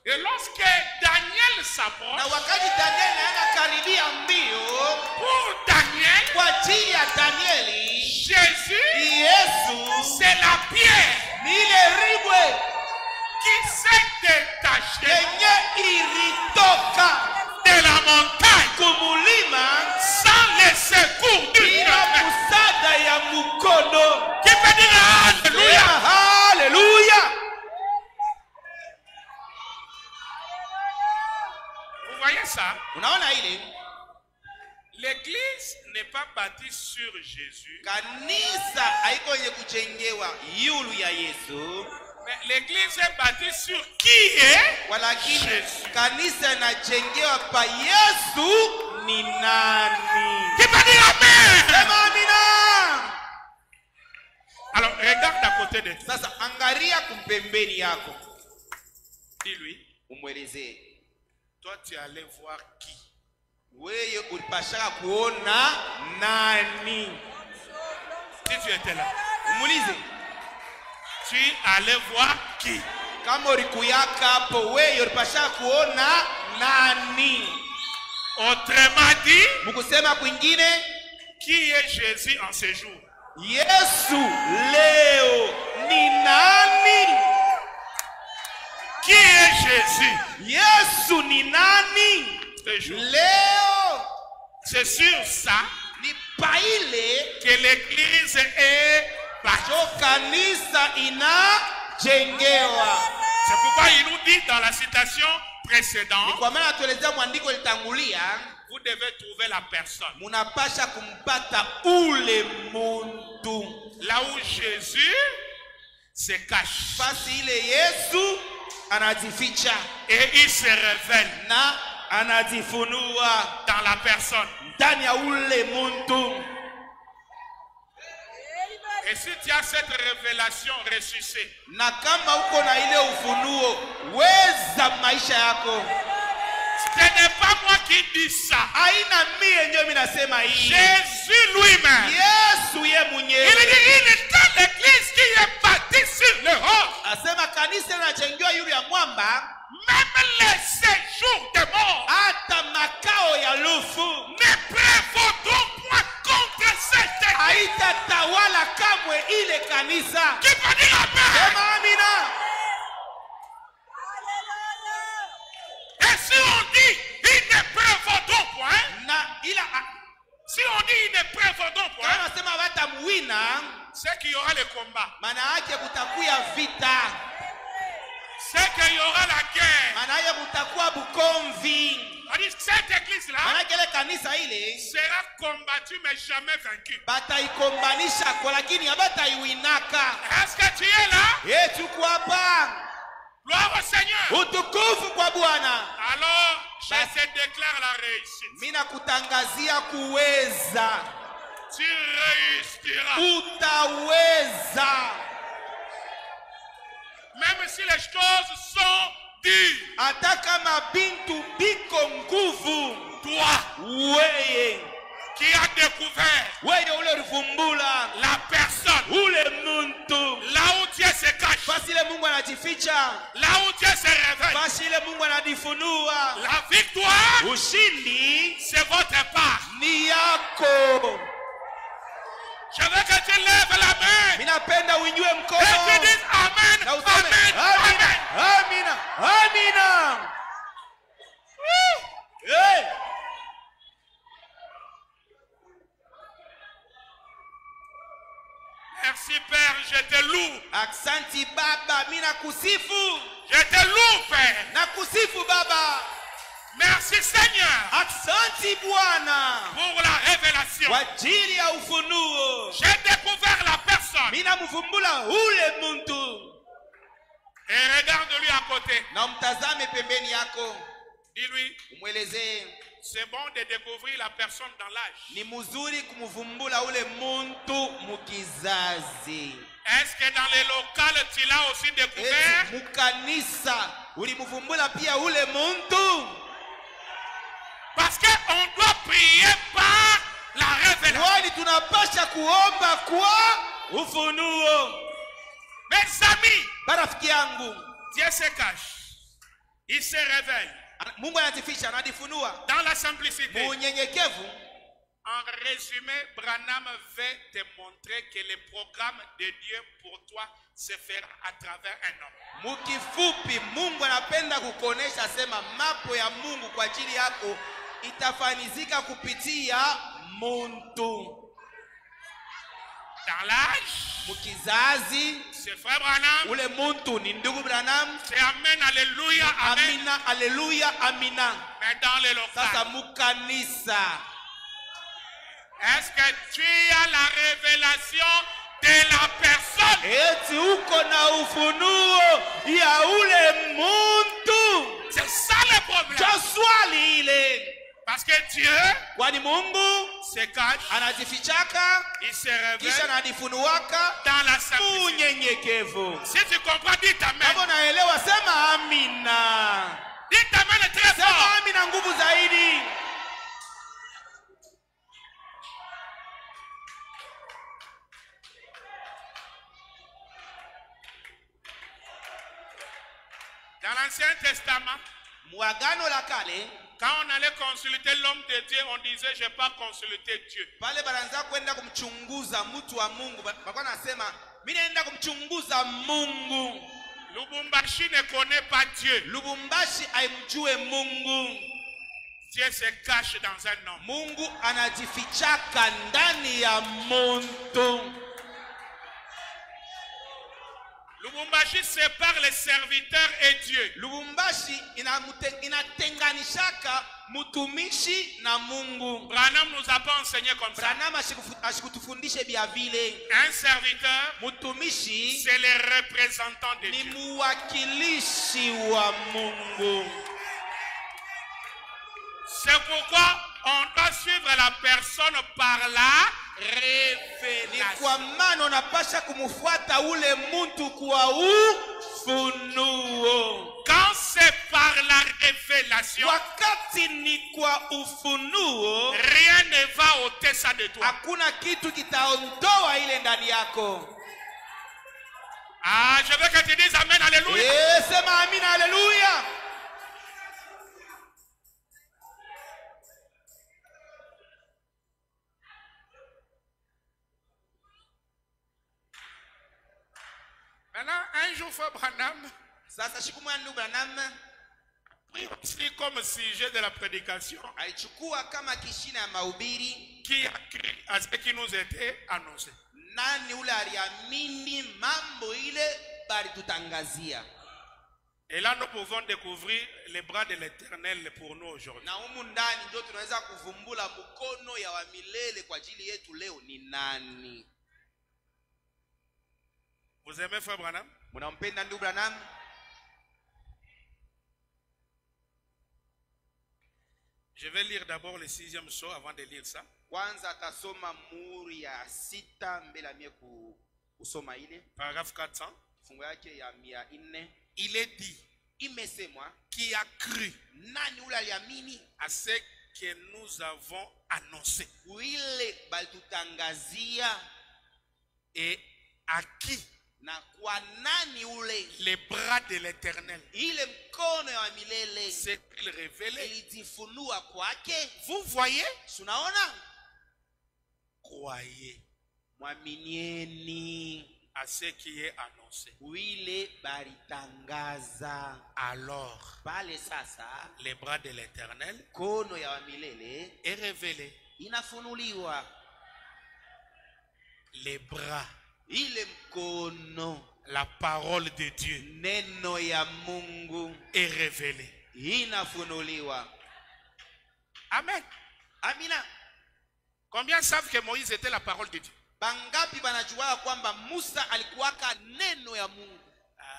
Et lorsque Daniel Na s'approche, wakati Danieli anakaribia mbio, pour Daniel, kwa ajili ya Danieli, Jésus, Yesu c'est la pierre ni ile ribwe qui s'est détachée yenye ilitoka de la montagne kumulima sans le secours d'une bila main. msaada ya mkono. Qui peut dire Alléluia? Haleluya! Vous voyez ça? Unaona ile L'église n'est pas bâtie sur Jésus, kanisa haiko yenye kujengewa yulu ya Yesu, mais l'église est bâtie sur qui est walakini Jésus. kanisa inajengewa pa Yesu ni nani. Qui peut dire Amen? Sema amina. Alors regarde à côté de toi. Sasa angalia kumpembeni yako, Dis-lui, umwelezee, toi tu es allé voir qui? wewe ulipashaka kuona nani? Si tu étais là, Umulize, tu es allé voir qui? kama ulikuyaka hapo, wewe ulipashaka kuona nani? Autrement dit, Mkusema kwingine, qui est Jésus en ce jour? Yesu leo ni nani? Qui est Jésus Yesu ni nani ce jour? leo? C'est sur ça Ni paile que l'église est bâtie. jo kanisa inajengewa. C'est pourquoi il nous dit dans la citation précédente, Kwa maana tuelezea mwandiko litangulia, vous devez trouver la personne. munapasha kumpata ule muntu. Là où Jésus se cache. Fasi ile Yesu anajificha Et il se révèle na anajifunua dans la personne. ndani ya ule muntu. Et si tu as cette révélation ressuscitée, Na kama uko na ile ufunuo, weza maisha yako. ce n'est pas moi qui dis ça. Haina mie ndio mimi nasema hii. Jésus lui-même. Yesu ye Il mwenyewe dit, il est dans l'église qui est bâtie sur le roc. asema kanisa linachengewa yule ya mwamba, Même les séjours des morts hata makao ya lufu ne prévaudront point contre cette église. haitatawala kamwe ile kanisa. Qui peut dire Amen? Sema amina. Et si on dit, ils ne prévaudront point, Na ila si on dit, ils ne prévaudront point, kama nasema hawatamuwina, c'est qu'il y aura le combat. maana yake kutakuya vita, C'est qu'il y aura la guerre. maana yake kutakuwa bukomvi. On dit, cette église-là Maana yake ile kanisa ile sera combattue mais jamais vaincue. bataikombanisha kwa, lakini habataiwinaka. Est-ce que tu es là? Tuko hapa. Gloire au Seigneur. Utukufu kwa Bwana. Alors, je te déclare la réussite. Mina kutangazia kuweza. Tu réussiras. Utaweza. Même si les choses sont dures. Hata kama bintu biko nguvu. Toi, Weye. qui as découvert Weye ule rivumbula. la personne, Ule muntu. là où Dieu se cache, Fasi ile Mungu anajificha. là où Dieu se révèle, Fasi ile Mungu anadifunua. la victoire, Ushindi c'est votre part. ni yako. Je veux que tu lèves la main Minapenda uinue et mkono. tu dises Amen, Na useme Amen, amina, Amen. amina, amina. Hey. Merci Père, je te loue. Aksanti Baba, mina kusifu. Je te loue Père. Na kusifu Baba. Merci Seigneur Aksanti Bwana pour la révélation. kwa ajili ya ufunuo. J'ai découvert la personne. Mina mvumbula ule muntu. Et regarde-lui à côté. Na mtazame pembeni yako. Dis-lui, Umwelezee. c'est bon de découvrir la personne dans l'âge. Ni mzuri kumvumbula ule muntu mukizazi. Est-ce que dans les locales tu l'as aussi découvert? Eti mukanisa ulimvumbula pia ule muntu. Parce qu'on doit prier par la révélation. Kwani tunapasha kuomba kwa ufunuo. Mes amis, Barafiki yangu, Dieu se cache. Il se révèle Mungu anajificha, anajifunua dans la simplicité. unyenyekevu. En résumé, Branham veut te montrer que le programme de Dieu pour toi se fera à travers un homme. Mukifupi, Mungu anapenda kukonesha sema mapo ya Mungu kwa ajili yako itafanizika kupitia muntu. Dans l'âge, Mukizazi, c'est frère Branham. ule muntu ni ndugu Branham. C'est Amen, Alléluia, Amen. Amina, aleluya, amina. Mais dans les Sasa locales, mukanisa, est-ce que tu as la révélation de la personne? eti uko na ufunuo ya ule muntu. C'est ça le problème. Cha swali ile. Parce que Dieu Kwani Mungu se cache, anajifichaka il se kisha révèle anajifunuaka dans la simplicité. unyenyekevu. Si tu comprends, dis Amen. Kama unaelewa sema amina. Dis Amen très Sema fort. amina nguvu zaidi. Dans l'Ancien Testament, Muagano la kale quand on allait consulter l'homme de Dieu, on disait, je n'ai pas consulté Dieu. pale banaanza kwenda kumchunguza mtu wa Mungu, bako nasema mimi naenda kumchunguza Mungu. Lubumbashi ne connaît pas Dieu. Lubumbashi aimjue Mungu. Dieu se cache dans un homme. Mungu anajifichaka ndani ya muntu. Lubumbashi sépare les serviteurs et Dieu. Lubumbashi inatenganishaka mutumishi na Mungu. Branham nous a pas enseigné comme ça. Branham ashikutufundishe bia vile. Un serviteur, mutumishi, c'est le représentant de ni Dieu. muwakilishi wa Mungu. C'est pourquoi on doit suivre la personne par la révélation. Kwa maana unapasha kumfuata ule muntu kwa ufunuo. Quand c'est par la révélation, Wakati ni kwa ufunuo, rien ne va ôter ça de toi. hakuna kitu kitaondoa ile ndani yako. Ah, je veux que tu dises amen, alléluia. Sema amina, haleluya. Maintenant, un jour, Frère Branham Sasa shikumwa ndugu Branham pris aussi comme sujet de la prédication alichukua kama kishina ya mahubiri. qui a cru à ce qui nous était annoncé. Nani ule aliamini mambo ile bali tutangazia. Et là, nous pouvons découvrir les bras de l'Éternel pour nous aujourd'hui. Na humu ndani ndio tunaweza kuvumbula mkono ya wa milele kwa ajili yetu leo ni nani. Vous aimez Frère Branham? Munampenda ndugu Branham? Je vais lire d'abord le 6e saut avant de lire ça. Kwanza atasoma muhuri ya 6 mbele mie kusoma ile. Paragraphe 400. Fungu yake ya 400. Il est dit, Imesemwa, qui a cru nani ule aliamini à ce que nous avons annoncé ile bali tutangazia, et à qui na kwa nani ule les bras de l'Éternel ile mkono ya milele s'est-il révélé. ilijifunua kwake. Vous voyez? Tunaona, Croyez mwaminieni à ce qui est annoncé. ile balitangaza. Alors, Pale sasa les bras de l'Éternel mkono ya milele est révélé. inafunuliwa. Les bras, Ile mkono, la parole de Dieu neno ya Mungu est révélée. inafunuliwa. Amen. Amina. Combien savent que Moïse était la parole de Dieu? Bangapi banajua kwamba Musa alikuwaka neno ya Mungu?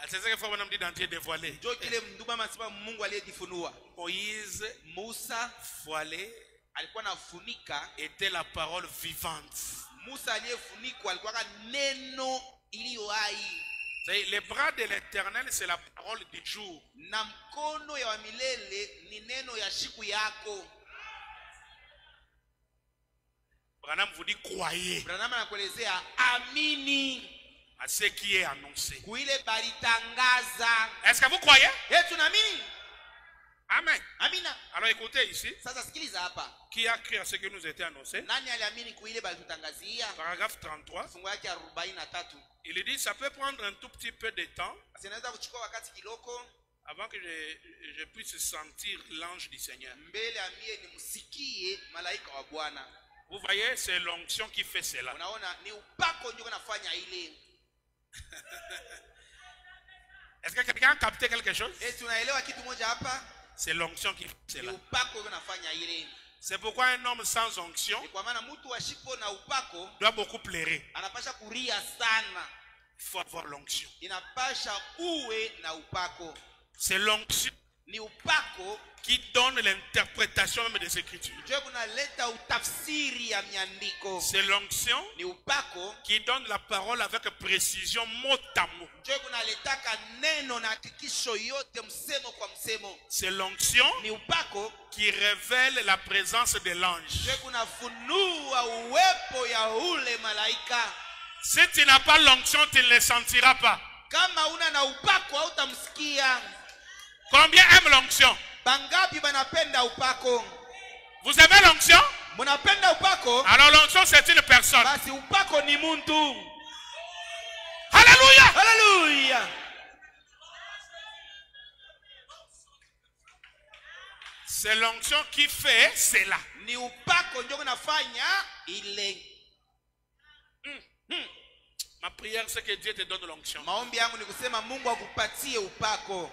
C'est ce que Frère Branham dit dans Dieu dévoilé. Ndio kile mduma masema Mungu aliyejifunua. Moïse Musa voilé alikuwa nafunika. était la parole vivante. Musa aliyefunikwa alikuwaka neno iliyo hai. Les bras de l'Éternel, c'est la parole du jour. Na mkono ya milele ni neno ya siku yako. Branham vous dit croyez Branham anakuelezea amini à ce qui est annoncé. kuile balitangaza. Est-ce que vous croyez? Tunaamini. Amen. Amina. Alors écoutez ici. Sasa sikiliza hapa. Qui a cru à ce qui nous était annoncé? Nani aliamini kuile balitutangazia? Paragraphe 33. Fungu yake 43. Il dit ça peut prendre un tout petit peu de temps Sinaweza kuchukua wakati kiloko avant que je puisse sentir l'ange du Seigneur. mbele amie nimsikie malaika wa Bwana. Vous voyez, c'est l'onction qui fait cela. Unaona ni upako ndio unafanya ile. Est-ce que quelqu'un a capté quelque chose? Tunaelewa kitu moja hapa? C'est l'onction qui fait Ni cela. upako ndio unafanya ile. C'est pourquoi un homme sans onction Ni kwa maana mtu ashipo na upako doit beaucoup pleurer. anapasha kuria sana. Il faut avoir l'onction. Inapasha uwe na upako. C'est l'onction Ni upako qui donne l'interprétation même des Écritures. ndio kunaleta utafsiri ya miandiko. C'est l'onction Ni upako qui donne la parole avec précision mot à mot. ndio kunaletaka neno na hakikisho yote msemo kwa msemo. C'est l'onction Ni upako qui révèle la présence de l'ange. ndio kunafunua uwepo ya ule malaika. Si tu n'as pas l'onction, tu ne le sentiras pas. Kama una na upako hautamsikia. Combien aiment l'onction? Bangapi banapenda upako? Vous aimez l'onction? Munapenda upako? Alors l'onction c'est une personne. Basi upako ni muntu. Alléluia! Hallelujah. C'est l'onction qui fait cela. Ni upako ndio unafanya ile. Ma prière, c'est que Dieu te donne l'onction. Maombi yangu ni kusema Mungu akupatie upako.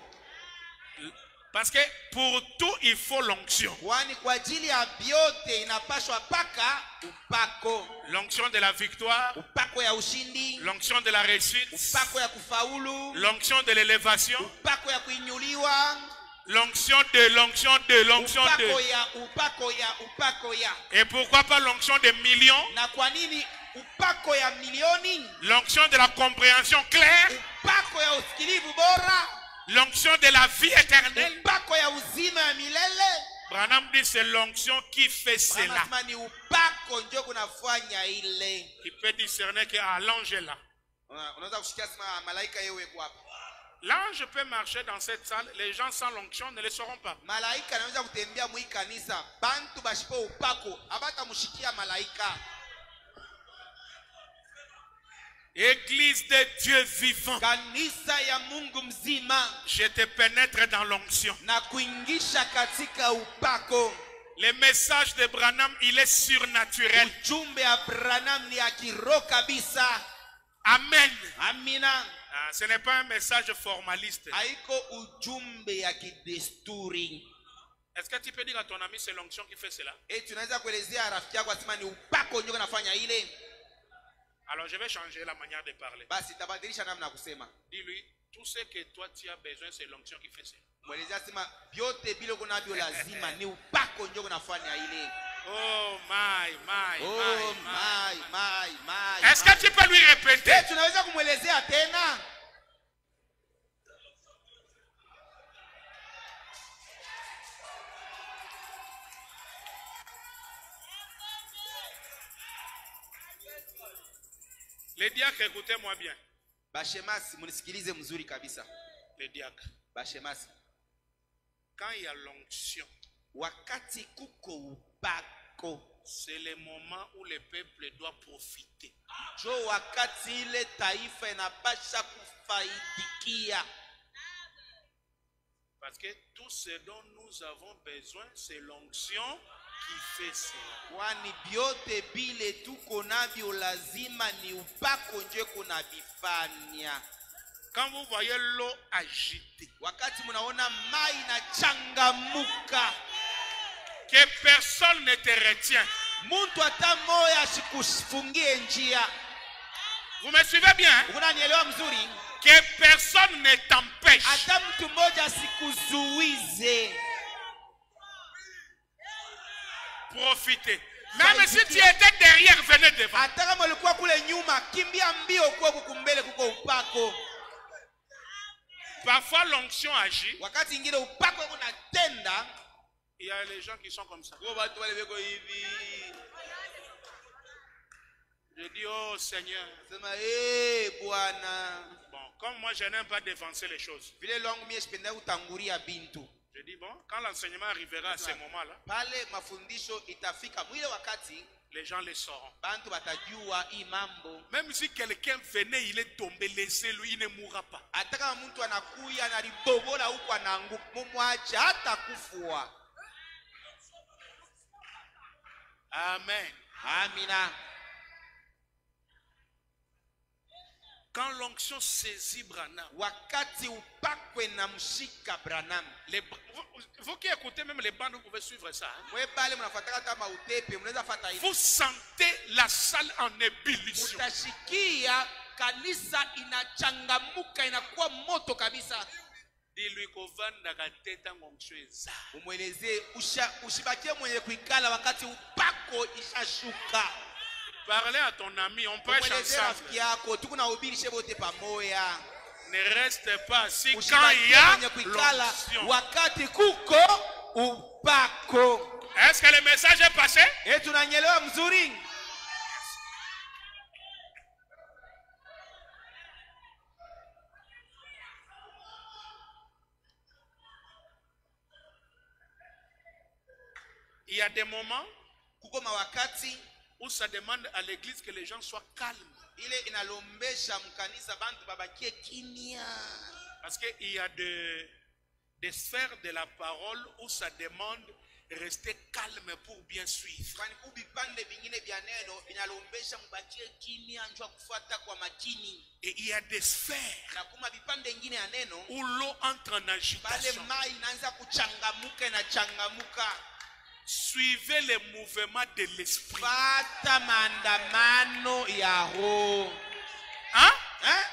Parce que pour tout, il faut l'onction. Kwani kwa ajili ya vyote inapaswa paka upako. L'onction de la victoire, Upako ya ushindi, l'onction de la réussite, upako ya kufaulu, l'onction de l'élévation, upako ya kuinuliwa, l'onction de, l'onction de, l'onction upako ya. Et pourquoi pas l'onction des millions? Na kwa nini upako ya milioni? L'onction de la compréhension claire, Upako ya usikilivu bora, l'onction de la vie éternelle. upako ya uzima ya milele. Branham dit c'est l'onction qui fait cela. Anasema ni upako ndio kunafanya ile. Il peut discerner que l'ange est là. Unaweza kushikia sema malaika yewe kwa hapa. L'ange peut marcher dans cette salle, les gens sans l'onction ne le sauront pas. Malaika anaweza kutembea mwi kanisa, bantu bashipo upako abata mushikia malaika. Église de Dieu vivant, Kanisa ya Mungu mzima, je te pénètre dans l'onction. na kuingisha katika upako. Le message de Branham, il est surnaturel. Ujumbe ya Branham ni ya kiroho kabisa. Amen. Amina. Ah, ce n'est pas un message formaliste. Haiko ujumbe ya kidesturi. Est-ce que tu peux dire à ton ami c'est l'onction qui fait cela? Tunaweza kuelezea rafiki yako asema ni upako ndio unafanya ile. Alors je vais changer la manière de parler. Basi tabadilisha namna ya kusema. Dis-lui, tout ce que toi tu as besoin, c'est l'onction qui fait cela. Mwelezea sema vyote bila kunavyo lazima ni upako ndio unafanya ile. Oh my. Est-ce que tu peux lui répéter? Tunaweza kumwelezea tena. Les diacres, écoutez-moi bien. Bashemasi, munisikilize mzuri kabisa. Les diacres. Bashemasi, Quand il y a l'onction, wakati kuko upako, c'est le moment où le peuple doit profiter. jo wakati ile taifa inapasha kufaidikia. Parce que tout ce dont nous avons besoin, c'est l'onction qui fait cela. Kwani vyote bile tuko navyo lazima ni upako nje kunavifanya. Quand vous voyez l'eau agitée, Wakati munaona mai na changamuka, que personne ne te retient. muntu hata moya asikufungie njia. Vous me suivez bien? Unanielewa mzuri? Que personne ne t'empêche. Hata mtu mmoja asikuzuize. Profitez. Même si tu étais derrière, venez devant. Hata kama ulikuwa kule nyuma, kimbia mbio kwa kukumbele kuko upako. Parfois l'onction agit. Wakati ingine upako unatenda, Il y a les gens qui sont comme ça. kwa watu wale weko hivi. Je dis, oh Seigneur. Sema Bwana. Bon, comme moi je n'aime pas dévancer les choses. Vile longu mie sipenda kutangulia bintu. Je dis, bon, quand l'enseignement arrivera à ce moment-là, Pale mafundisho itafika mwile wakati, les gens le sauront. bantu batajua hii mambo. Même si quelqu'un venait, il est tombé, laissez-lui, il ne mourra pas. Hata kama mtu anakuya na libobola huko anaanguka, mumwache hata kufua. Amen. Amina. Quand l'onction saisit Branham, Wakati upakwe na mshika Branham. vous qui écoutez même les bandes, vous pouvez suivre ça. Hein? Mwe pale mnafuataka kama utepe, mnaweza fuata hivi. Vous sentez la salle en ébullition. Utashikia kanisa inachangamuka, inakuwa moto kabisa. Dis-lui kovanda kateta ngongso eza. Umwelezee ushibakie mwenye kuikala wakati upako ishashuka. Parlez à ton ami, on prêche Umwelezee ensemble. rafiki yako, tuko na ubiri shebote pamoja. Ne reste pas assis quand il y Ushibakie a mwenye kuikala l'onction. wakati kuko upako. Est-ce que le message est passé? Tunanyelewa mzuri? Il y a des moments Kuko mawakati où ça demande à l'église que les gens soient calmes. ile inalombesha mkanisa bantu babakie kimya. Parce qu'il y a des sphères de la parole où ça demande rester calme pour bien suivre. Kwani kubipande vingine vya neno vinalombesha mbakie kimya njoo kufuata kwa makini. Et il y a des sphères Na kuma vipande vingine ya neno où l'eau entre en pale agitation. mai inaanza kuchangamuka na changamuka. Suivez les mouvements de l'esprit. Fata maandamano ya roho. Hein? Hein?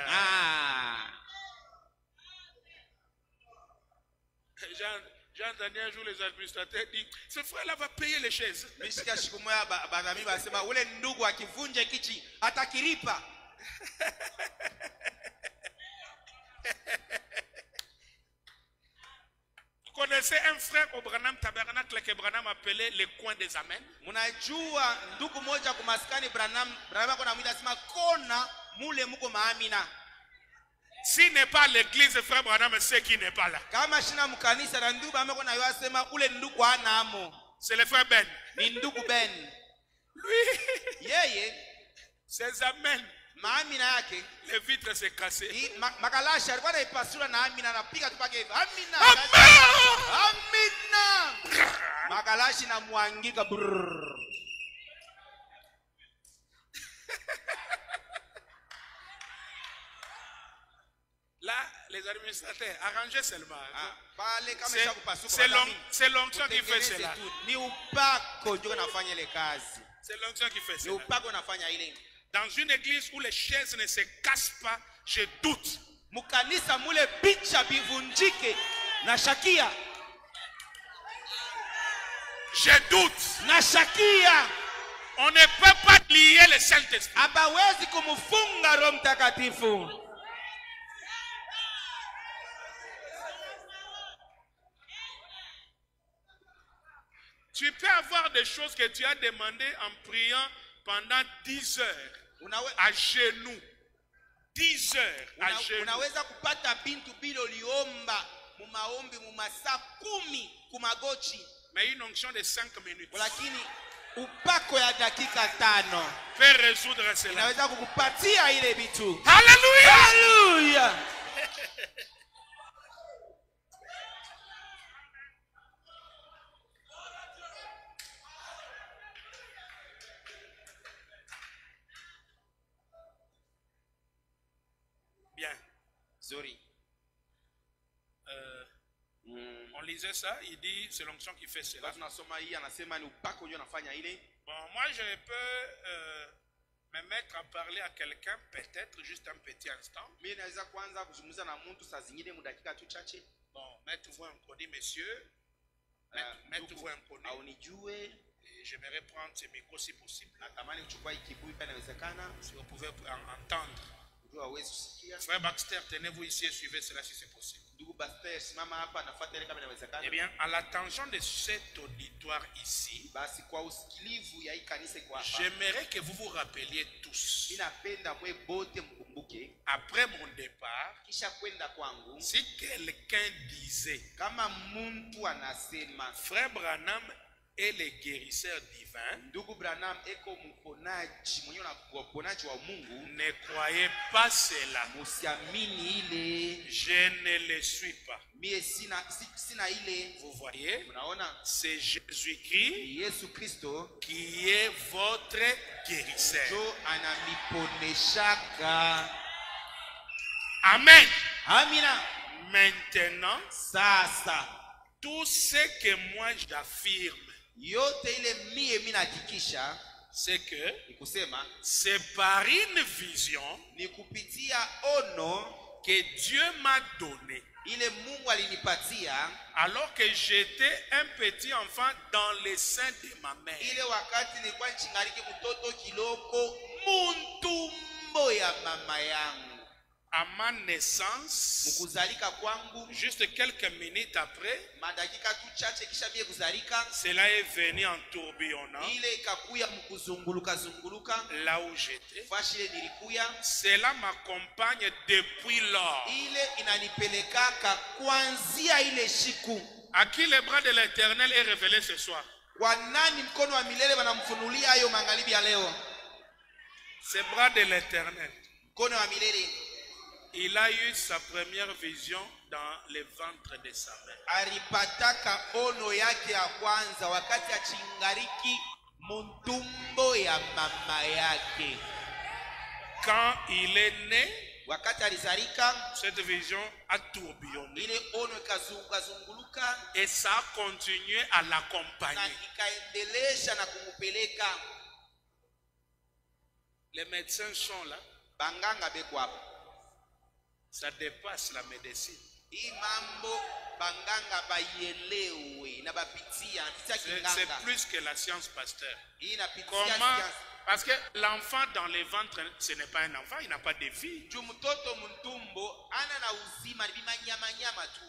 Ah. J'ai entendu un jour les administrateurs dire, ce frère-là va payer les chaises. Mishika siku moja badami basema ule ndugu akivunja kichi atakilipa. Vous connaissez un frère au Branham Tabernacle que Branham appelait les coins des amens? Munajua ndugu moja kumaskani Branham kuna mwita sema kona mule muko maamina. S'il n'est pas l'église, frère Branham sait qu'il n'est pas là. Kama shina mkanisa na ndugu ameko na yasema ule ndugu ana amo. C'est le frère Ben. Ni ndugu Ben. Lui, Yeye ses amens, maamina yake les vitres s'est cassées. Makalashi alikuwa anaipasura na amina anapiga tu pake hivi. Amina. Amina. Makalashi na muangika brrr. Là, les administrateurs, arrangez seulement. Pale kama isha kupasuka. C'est l'onction qui fait cela. Ni upako ndio unafanya ile kazi. C'est l'onction qui fait Ni cela. upako unafanya ile. Dans une église où les chaises ne se cassent pas, je doute. Mukanisa mule picha bivunjike na shakia. Je doute. Na shakia. On ne peut pas lier le Saint-Esprit. Abawezi kumfunga Roho Mtakatifu. Tu peux avoir des choses que tu as demandées en priant pendant 10 heures à genoux. 10 heures à genoux. Unaweza kupata bintu bila uliomba mu maombi mu masaa 10 kumagochi. Mais une onction de 5 minutes Lakini upako ya dakika 5 peut résoudre cela. inaweza kukupatia ile vitu. Alléluia! Hallelujah! Bien. Zuri. On lisait ça, il dit c'est l'onction qui fait cela. Tunasoma hii anasema ni upako ndio anafanya ile. Bon, moi je peux me mettre à parler à quelqu'un peut-être juste un petit instant. Mimi naweza kuanza kuzungumza na mtu saa zingine mu dakika tu chache. Bon, mettez-vous un code, messieurs. Mettez-vous un code. Aunijue. J'aimerais prendre ce micro si possible. Natamani kuchukua ikibui pale inawezekana. Si vous pouvez entendre. Frère Baxter, tenez-vous ici et suivez cela si c'est possible. Eh bien, à l'attention de cet auditoire ici, j'aimerais que vous vous rappeliez tous. Après mon départ, si quelqu'un disait, Frère Branham est le guérisseur divin, ne croyez pas cela. Je ne le suis pas. Vous voyez, c'est Jésus-Christ qui est votre guérisseur. Amen. Maintenant, tout ce que moi j'affirme, c'est que c'est par une vision que Dieu m'a donné alors que j'étais un petit enfant dans le sein de ma mère. À ma naissance, juste quelques minutes après, cela est venu en tourbillonnant là où j'étais. Cela m'accompagne depuis lors. À qui le bras de l'Éternel est révélé ce soir? Ce bras de l'Éternel Il a eu sa première vision dans le ventre de sa mère. Alipataka ono yake ya kwanza wakati achingariki muntumbo ya mama yake. Quand il est né, Wakati alizalika, cette vision a tourbillonné. ile ono ikazunguluka Et ça a continué à na l'accompagner. ikaendelesha na kumupeleka. Les médecins sont là. Banganga beko hapo. Ça dépasse la médecine. Hii mambo banganga baielewe na bapitia C'est kinganga. plus que la science, pasteur. Hii inapitia Comment? science. Parce que l'enfant dans le ventre, ce n'est pas un enfant, il n'a pas de vie. Juu mtoto mtumbo ana na uzima, ni bimanyama tu.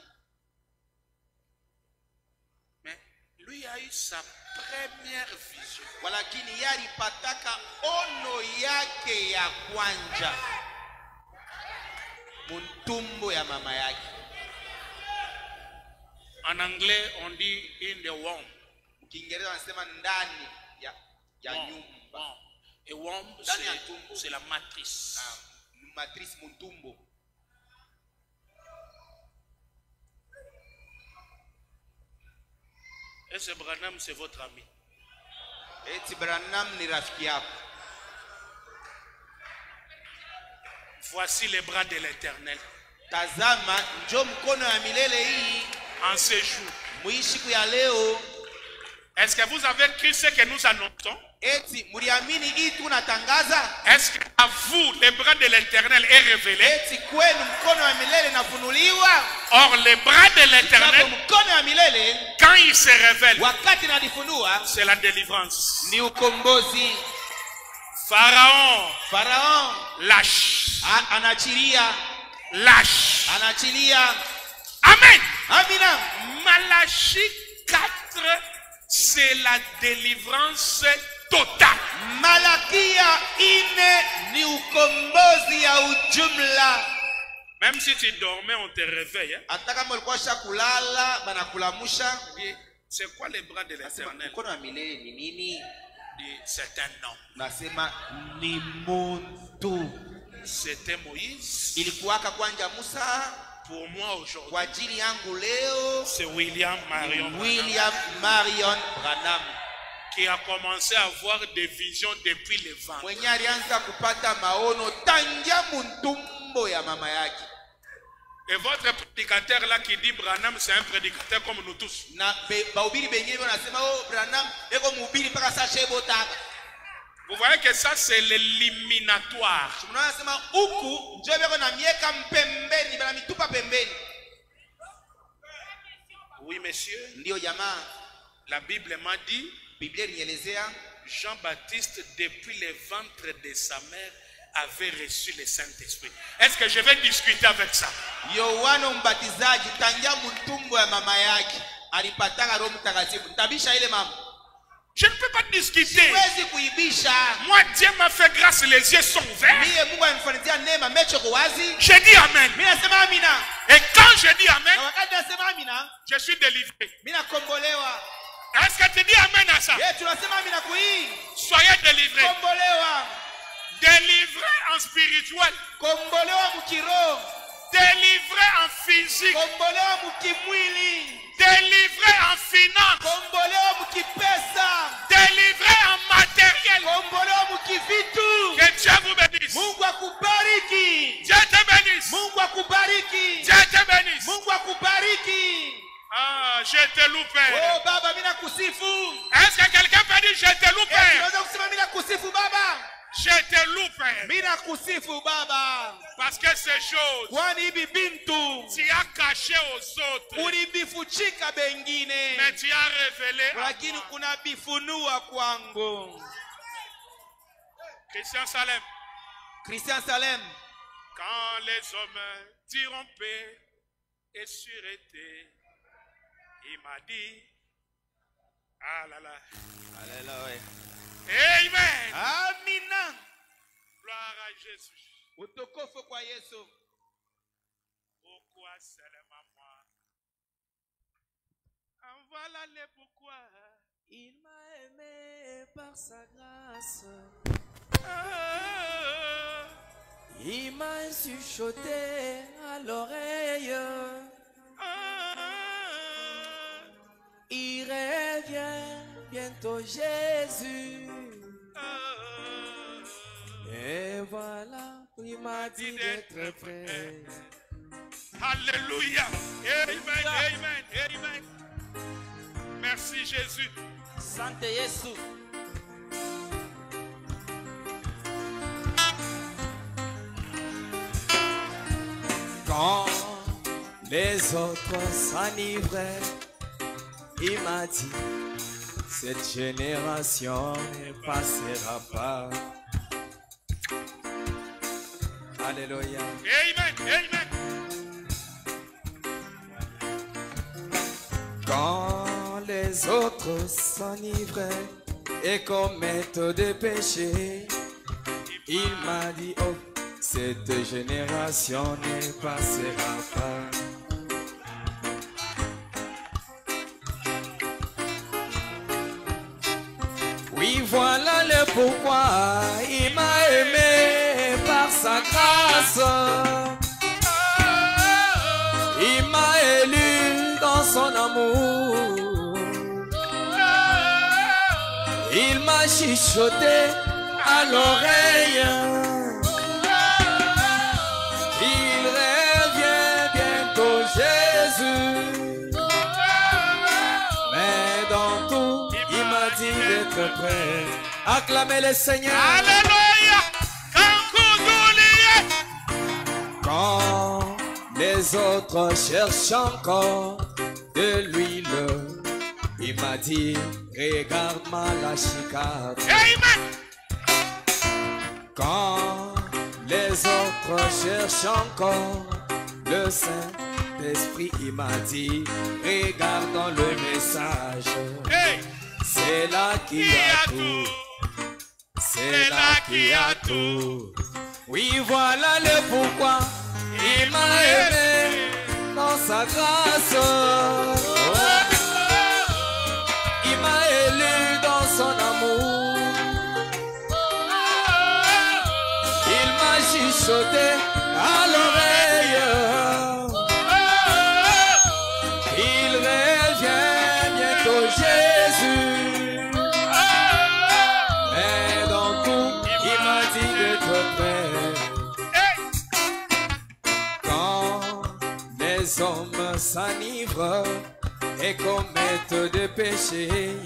Mais lui a eu sa première vision. Walakini yari pataka ono yake ya kwanja muntumbo ya mama yake. En anglais, on dit in the womb. Kiingereza wanasema ndani ya Womb, nyumba. womb. Et womb, Ndani ya tumbo. c'est la matrice. Matrice muntumbo. Et ce Branham, c'est votre ami. Eti Branham ni rafiki yako. Voici les bras de l'Éternel. Tazama njo mkono ya milele hii En ce jour. muishiku ya leo. Est-ce que vous avez cru ce que nous annonçons? Eti muriamini hii tunatangaza. Est-ce qu'à vous, les bras de l'Éternel est révélé? Eti kwenu mkono wa milele nafunuliwa. Or, les bras de l'Éternel, Mkono wa milele quand il se révèle, wakati nalifunua c'est la délivrance. ni ukombozi. Pharaon, lâche. Anachilia. Lâche. Anachilia. Amen. Amina. Malachie 4, c'est la délivrance totale. Malakia 4 ni ukombozi ya ujumla. Même si tu dormais, on te réveille. Hata kama ulikuwa shakulala banakulamusha. C'est quoi les bras de l'Éternel? Mkono wa milele ni nini? C'est un homme. Nasema ni muntu. C'était Moïse. Ilikuwaka kwanja Musa. Pour moi aujourd'hui, Kwa ajili yangu leo c'est William Marion Branham qui a commencé à avoir des visions depuis le ventre. mwenye alianza kupata maono tangia muntumbo ya mama yake. Et votre prédicateur là qui dit Branham, c'est un prédicateur comme nous tous. Na bahubiri bengine wanasema Branham eko mhubiri mpaka sasa shebotaka. Vous voyez que ça c'est l'éliminatoire. Tunasema huku njoo beko na mieka mpembeni bana mitupa pembeni. Oui monsieur. Ndio jamaa. La Bible m'a dit, Biblia inielezea Jean-Baptiste depuis le ventre de sa mère avait reçu le Saint-Esprit. Est-ce que je vais discuter avec ça? Yohana Mbatizaji tangia mtumbo ya mama yake alipataka Roho Mtakatifu. Tabisha ile mama. Je ne peux pas discuter. Siwezi kuibisha. Moi, Dieu m'a fait grâce, les yeux sont ouverts. Mie Mungu anifanizia neema macho kwa wazi. Je dis Amen. Mimi nasema amina. Et quand je dis Amen, Na wakati nasema amina, je suis délivré. mimi nakombolewa. Est-ce que tu dis Amen à ça? Yeye tunasema amina kui. Soyez délivrés. Kombolewa. Délivré en spirituel. Kombolewa mkiroho. Délivré en physique. Kombolewa mkimwili. Délivré en finance. Kombolewa mkipesa. Délivré en matériel. Kombolewa mkivitu. Que Dieu vous bénisse. Mungu akubariki. Dieu te bénisse. Mungu akubariki. Dieu te bénisse. Mungu akubariki. Ah, je te loupé. Oh baba mimi nakusifu. Est-ce que quelqu'un peut dire je te loupé? Unaweza kusema mimi nakusifu baba? Je te loupé. Mimi nakusifu baba. Parce que ces choses, Kwani hivi bintu tu as caché aux autres, ulibifuchika bengine, mais tu as révélé à lakini moi. unabifunua kwangu. Christian Salem. Christian Salem. Quand les hommes diront paix et sûreté, il m'a dit, ah là là, Alléluia. Amen. Amina. Gloire à Jésus. Utukufu kwa Yesu. Pourquoi seulement moi? En voilà le pourquoi. Il m'a aimé par sa grâce. Il m'a chuchoté à l'oreille. Il revient bientôt Jésus. Et voilà, il m'a dit d'être prêt. Alléluia. Amen, amen, amen. Merci Jésus. Sante Yesu. Quand les autres s'enivraient, il m'a dit, cette génération ne passera pas. Alléluia. Amen, amen. Quand les autres s'enivraient et commettent des péchés, il m'a dit, oh, cette génération ne passera pas. Oui, voilà le pourquoi il m'a aimé par sa grâce. Il m'a élu dans son amour. Il m'a chuchoté à l'oreille. Il revient bientôt Jésus. Mais dans tout, il m'a dit d'être prêt. Acclamez le Seigneur. Alléluia. Quand les autres cherchent encore de l'huile, il m'a dit, regarde-moi la chicabre. Amen. Quand les autres cherchent encore le Saint-Esprit, il m'a dit, regardons le message. Hey. C'est là qu'il y a tout. C'est là qu'il y a tout. Oui, voilà le pourquoi il m'a aimé dans sa grâce. Oh. Il m'a élu dans son amour. Il m'a chuchoté à l'oreille. Il revient bientôt Jésus. Mais dans tout, il m'a dit d'être prêt. Quand les hommes s'enivrent et commettent des péchés,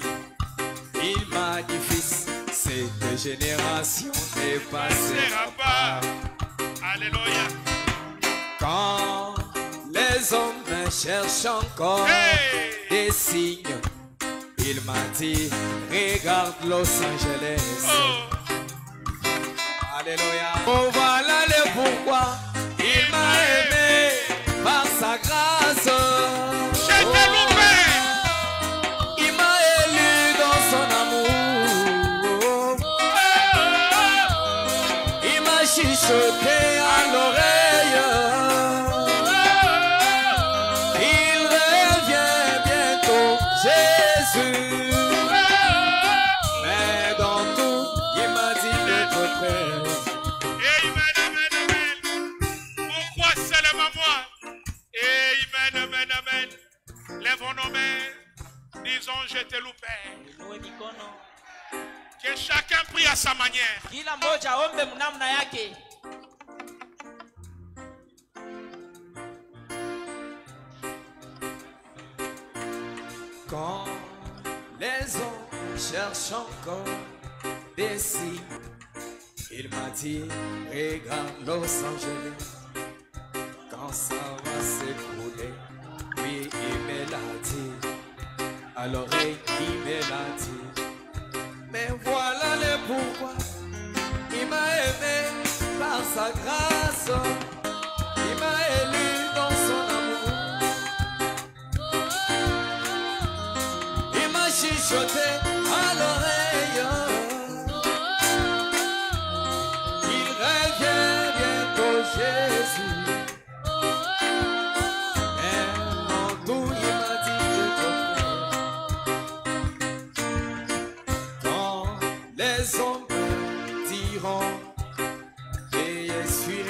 il m'a dit, fils, cette génération ne passera pas. Alléluia. Quand les hommes cherchent encore des signes, il m'a dit, regarde Los Angeles. Oh. Alléluia. Oh, voilà le pourquoi il m'a aimé par sa grâce. Je t'ai loupé. Il m'a élu dans son amour. Il m'a chuchoté à l'oreille. Il revient bientôt Jésus. Mais dans tout, il m'a dit d'être prêt. Amen, amen, amen. Pourquoi seulement moi? Amen, amen, amen. Lèvons nos mains. Disons, je te loupé. Inue mikono. Que chacun prie à sa manière. Kila mmoja aombe mnamna yake. Quand les hommes cherchent encore des signes, il m'a dit, regarde Los Angeles, quand ça va s'écrouler. Oui, il me l'a dit, à l'oreille, il me l'a dit. Mais voilà le pourquoi, il m'a aimé par sa grâce, il m'a élu dans son amour. Il m'a chuchoté à l'oreille. Il revient bientôt Jésus. Et en tout il m'a dit de quand les hommes diront, et je suis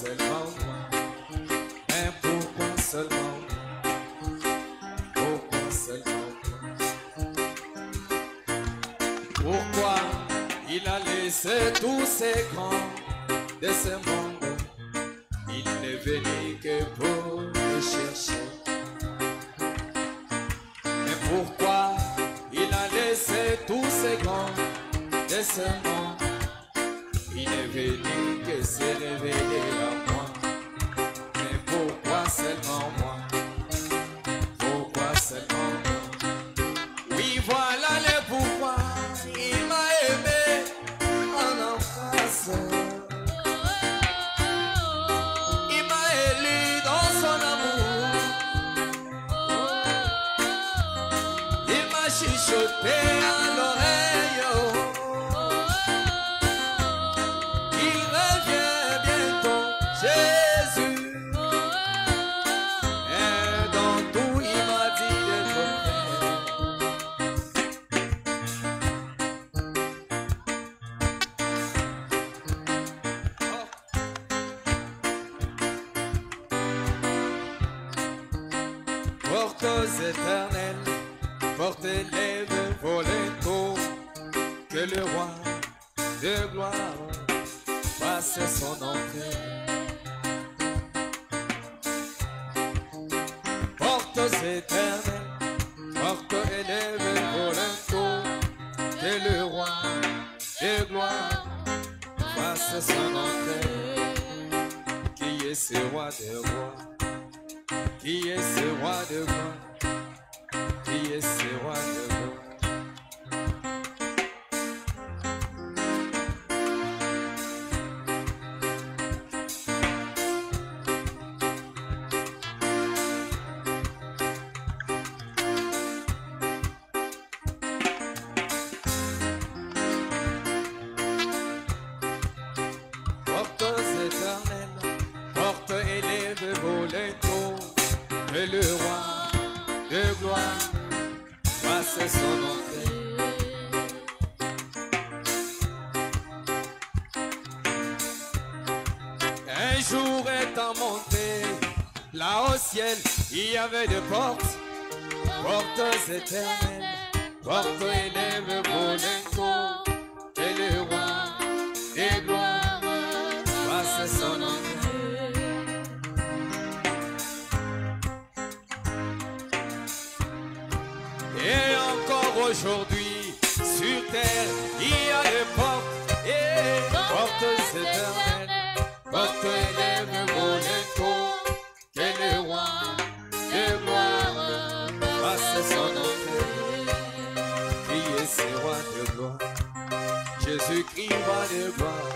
seulement moi? Mais pourquoi seulement moi? Pourquoi seulement moi? Pourquoi il a laissé tous ces grands de ce monde? Il n'est venu que pour les chercher. Mais pourquoi il a laissé tous ces grands de ce monde? Il est venu que se révéler à moi. Mais pourquoi seulement moi? Pourquoi seulement moi? Oui, voilà le pourquoi. Il m'a aimé en enfance. Il m'a élu dans son amour. Il m'a chuchoté à l'oreille. Il revient bientôt, Jésus. Et dans tout, il m'a dit d'être prêt. Portes éternelles, portes lèvres volées que le roi de gloire fasse son entrée. Portes éternelles, portes élèves volées que le roi de gloire fasse son entrée. Qui est ce roi de gloire? Qui est ce roi de gloire? Qui est ce roi de gloire? Portes éternelles, portes élèves volées que le roi de gloire fasse son entrée. Un jour étant monté là au ciel, il y avait des portes, portes éternelles, portes élèves volées que le roi de gloire fasse son entrée. Et encore aujourd'hui, sur terre, il y a des portes, et portes éternelles, portes élèves volées que le roi de gloire fasse son entrée. Qui est ce roi de gloire? Jésus-Christ, roi de gloire.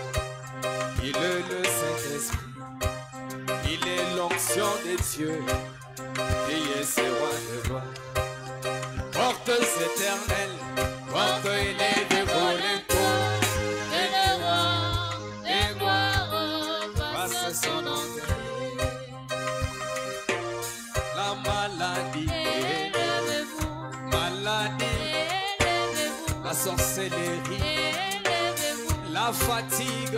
Il est le Saint-Esprit, il est l'onction de Dieu. Qui est ce roi de gloire? Portes éternelles, portes élèves volées Et le roi de gloire fasse son entrée. La maladie, Élevez-vous, maladie, élevez-vous, la sorcellerie, élevez-vous, la fatigue,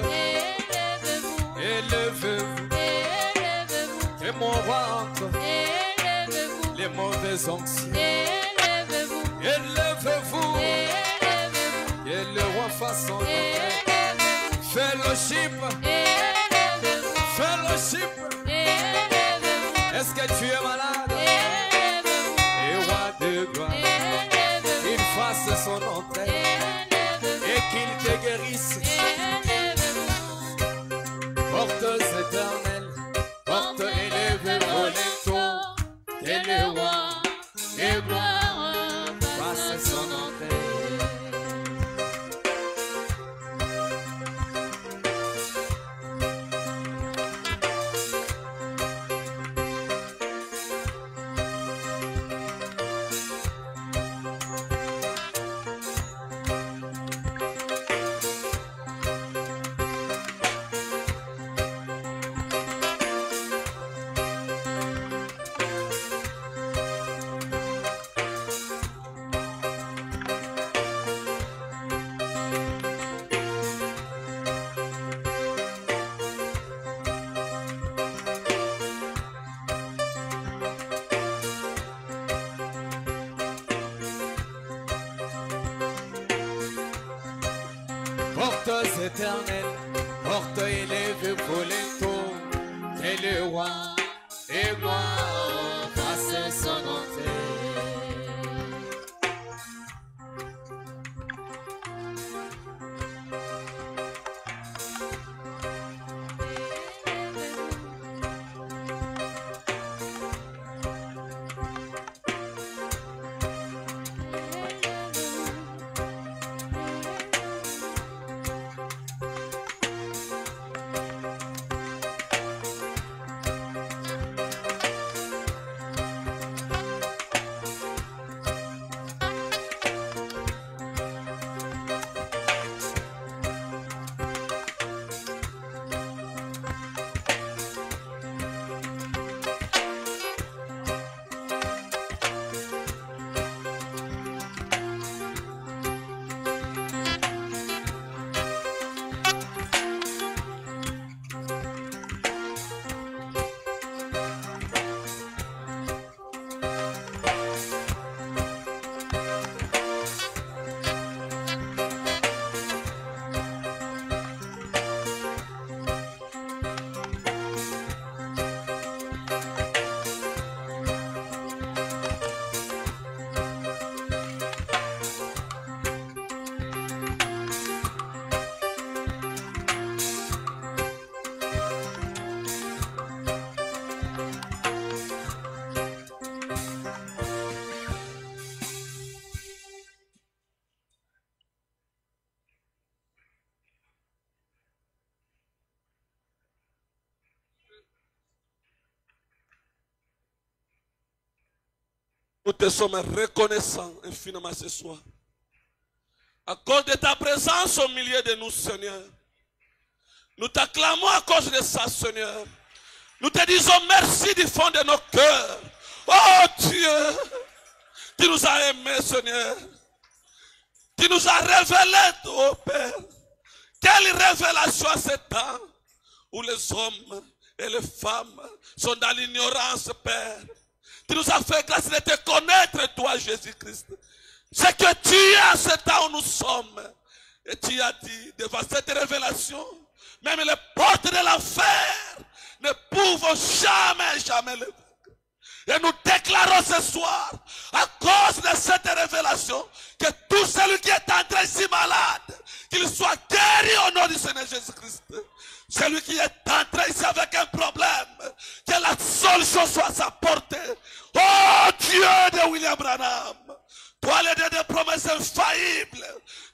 élevez-vous, élevez-vous, élevez-vous, que mon roi entre, élevez-vous, les mauvais onctions, élevez-vous, élevez-vous, élevez-vous, que le roi fasse son entrée. Fellowship, élevez-vous, fellowship, élevez-vous, est-ce que tu es malade? élevez-vous, Et roi de gloire, élevez-vous, qu'il fasse son entrée et qu'il te guérisse. Portes éternelles, portes élevées volées que le roi de gloire fasse son entrée. portes éternelles, portes élevées pour les tours, et le roi et moi face son entrée. Nous te sommes reconnaissants infiniment ce soir. À cause de ta présence au milieu de nous, Seigneur. Nous t'acclamons à cause de ça, Seigneur. Nous te disons merci du fond de nos cœurs. Oh Dieu, tu nous as aimés, Seigneur. Tu nous as révélé, oh Père. Quelle révélation à ce temps où les hommes et les femmes sont dans l'ignorance, Père. Tu nous as fait grâce de te connaître, toi, Jésus-Christ. Ce que tu es à ce temps où nous sommes. Et tu as dit, devant cette révélation, même les portes de l'enfer ne pouvons jamais le vaincre. Et nous déclarons ce soir, à cause de cette révélation, que tout celui qui est entré ici malade, qu'il soit guéri au nom du Seigneur Jésus-Christ. Celui qui est entré ici avec un problème, que la solution soit à sa portée. Oh Dieu de William Branham, toi le Dieu des promesses infaillibles,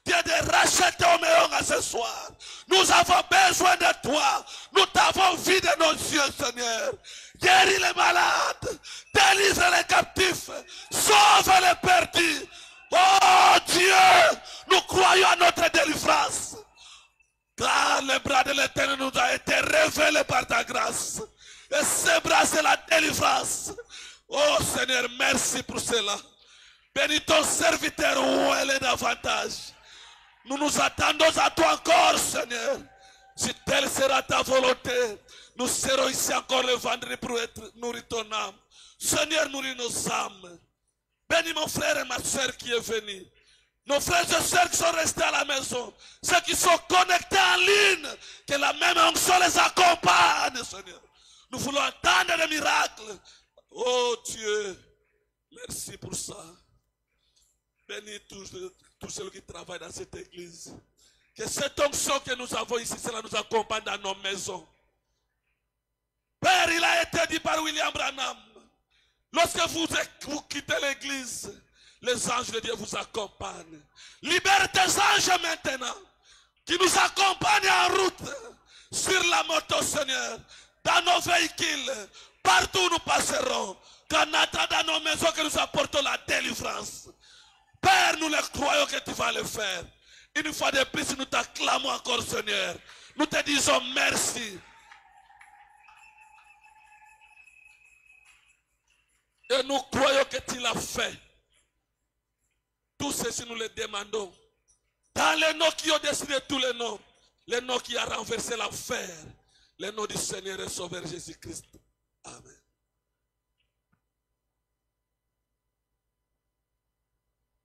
Dieu de racheter au meilleur à ce soir. Nous avons besoin de toi. Nous t'avons vu de nos yeux, Seigneur. Guéris les malades, délivre les captifs, sauve les perdus. Oh Dieu, nous croyons à notre délivrance. Car le bras de l'Éternel nous a été révélé par ta grâce. Et ce bras, c'est la délivrance. Oh Seigneur, merci pour cela. Bénis ton serviteur où elle est davantage. Nous nous attendons à toi encore, Seigneur. Si telle sera ta volonté, nous serons ici encore le vendredi pour nourrir ton âme. Seigneur, nourris nos âmes. Bénis mon frère et ma soeur qui est venu. Nos frères et sœurs qui sont restés à la maison, ceux qui sont connectés en ligne, que la même onction les accompagne, Seigneur. Nous voulons entendre des miracles. Oh Dieu, merci pour ça. Bénis tous ceux qui travaillent dans cette église. Que cette onction que nous avons ici, cela nous accompagne dans nos maisons. Père, il a été dit par William Branham, lorsque vous quittez l'église, les anges de Dieu vous accompagnent. Libère tes anges maintenant, qui nous accompagnent en route, sur la moto, Seigneur, dans nos véhicules, partout où nous passerons, qu'en attendant nos maisons, que nous apportons la délivrance. Père, nous le croyons que tu vas le faire. Une fois de plus, nous t'acclamons encore, Seigneur. Nous te disons merci. Et nous croyons que tu l'as fait. Tout ceci, nous le demandons. Dans les noms qui ont décidé tous les noms qui a renversé l'enfer, le nom du Seigneur et Sauveur Jésus-Christ. Amen.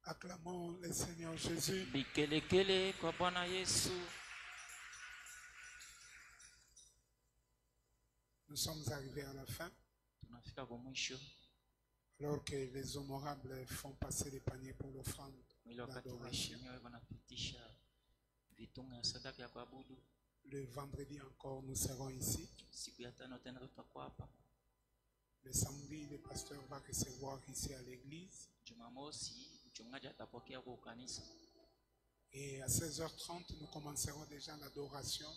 Acclamons le Seigneur Jésus. Bikelekele kwa Bwana Yesu. Nous sommes arrivés à la fin, tunafika kwa mwisho alors que les honorables font passer les paniers pour l'offrande ile wakati d'adoration. waheshimiwa wako napitisha vitunga ya sadaka ya kuabudu. Le vendredi encore, nous serons ici. Siku ya tano tena tutakuwa hapa. Le samedi, le pasteur va recevoir ici à l'église. Jumamosi mchungaji atapokea kwa kanisa. Et à 16h30, nous commencerons déjà l'adoration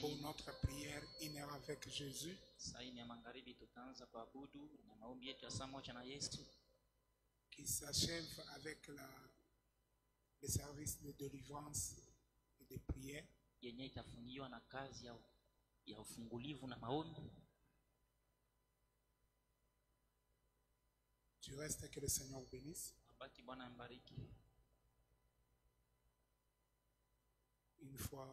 pour notre prière Une heure avec Jésus. Saa nne ya magharibi tutaanza kuabudu na maombi yetu ya saa moja na Yesu, Qui s'achève avec le service de délivrance et de prière. yenye itafungiwa na kazi ya ufungulivu na maombi. Du reste, que le Seigneur vous bénisse. Abaki Bwana ambariki. Une fois